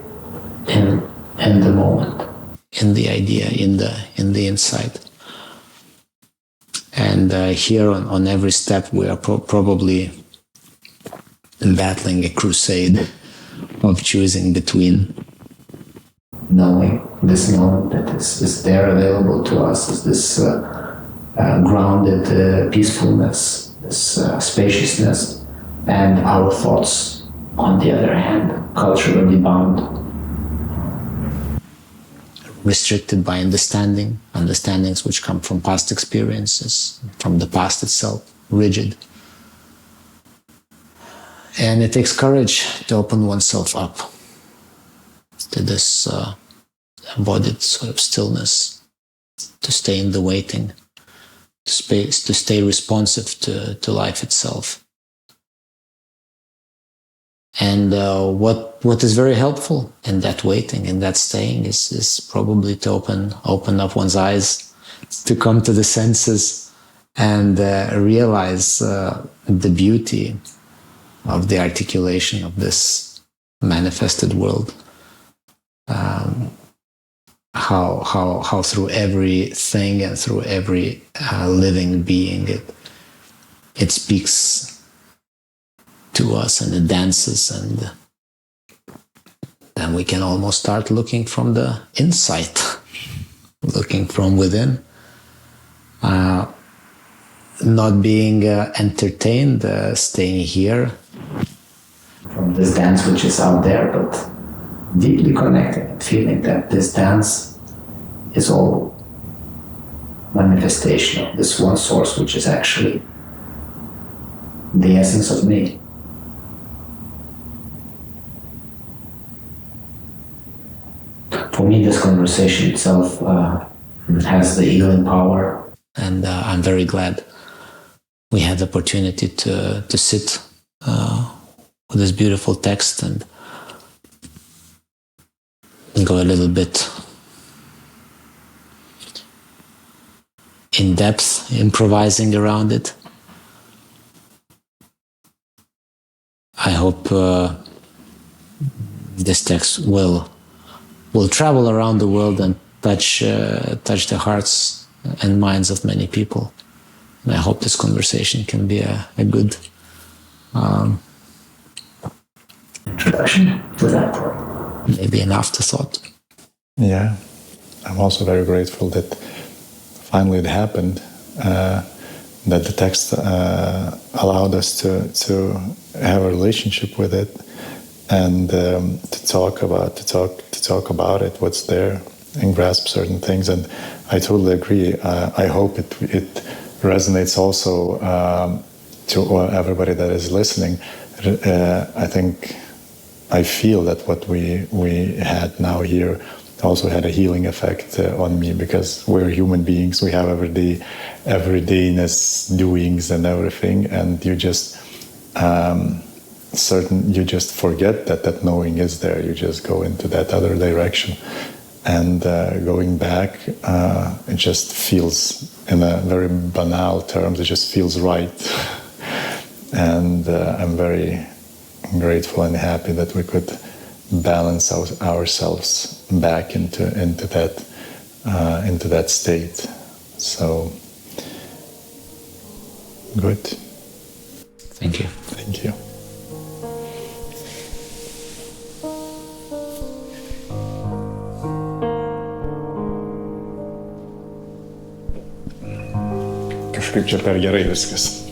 in the moment, in the idea, in the insight. And here on every step we are probably battling a crusade of choosing between knowing this moment that is there available to us, is this grounded peacefulness, this spaciousness, and our thoughts, on the other hand, culturally bound, restricted by understandings which come from past experiences, from the past itself, rigid. And it takes courage to open oneself up to this embodied sort of stillness, to stay in the waiting, to stay responsive to life itself. And what is very helpful in that waiting, in that staying, is probably to open up one's eyes, to come to the senses, and realize the beauty of the articulation of this manifested world. How through everything and through every living being it speaks to us, and it dances, and then we can almost start looking from the inside, looking from within, not being entertained, staying here from this dance which is out there, but deeply connected and feeling that this dance is all manifestation of this one source, which is actually the essence of me. For me, this conversation itself has the healing power, and I'm very glad we had the opportunity to sit with this beautiful text and go a little bit in depth, improvising around it. I hope this text will travel around the world and touch the hearts and minds of many people. And I hope this conversation can be a good introduction to that. Maybe an afterthought. Yeah, I'm also very grateful that finally it happened, that the text allowed us to have a relationship with it, and to talk about it, what's there, and grasp certain things. And I totally agree. I hope it resonates also to everybody that is listening. I feel that what we had now here also had a healing effect on me, because we're human beings. We have everydayness doings and everything, and you just you just forget that knowing is there. You just go into that other direction, and going back, it just feels, in a very banal terms, it just feels right. And I'm very grateful and happy that we could balance ourselves back into that state. So good. Thank you. Thank you. Kažkaip čia per gerai viskas.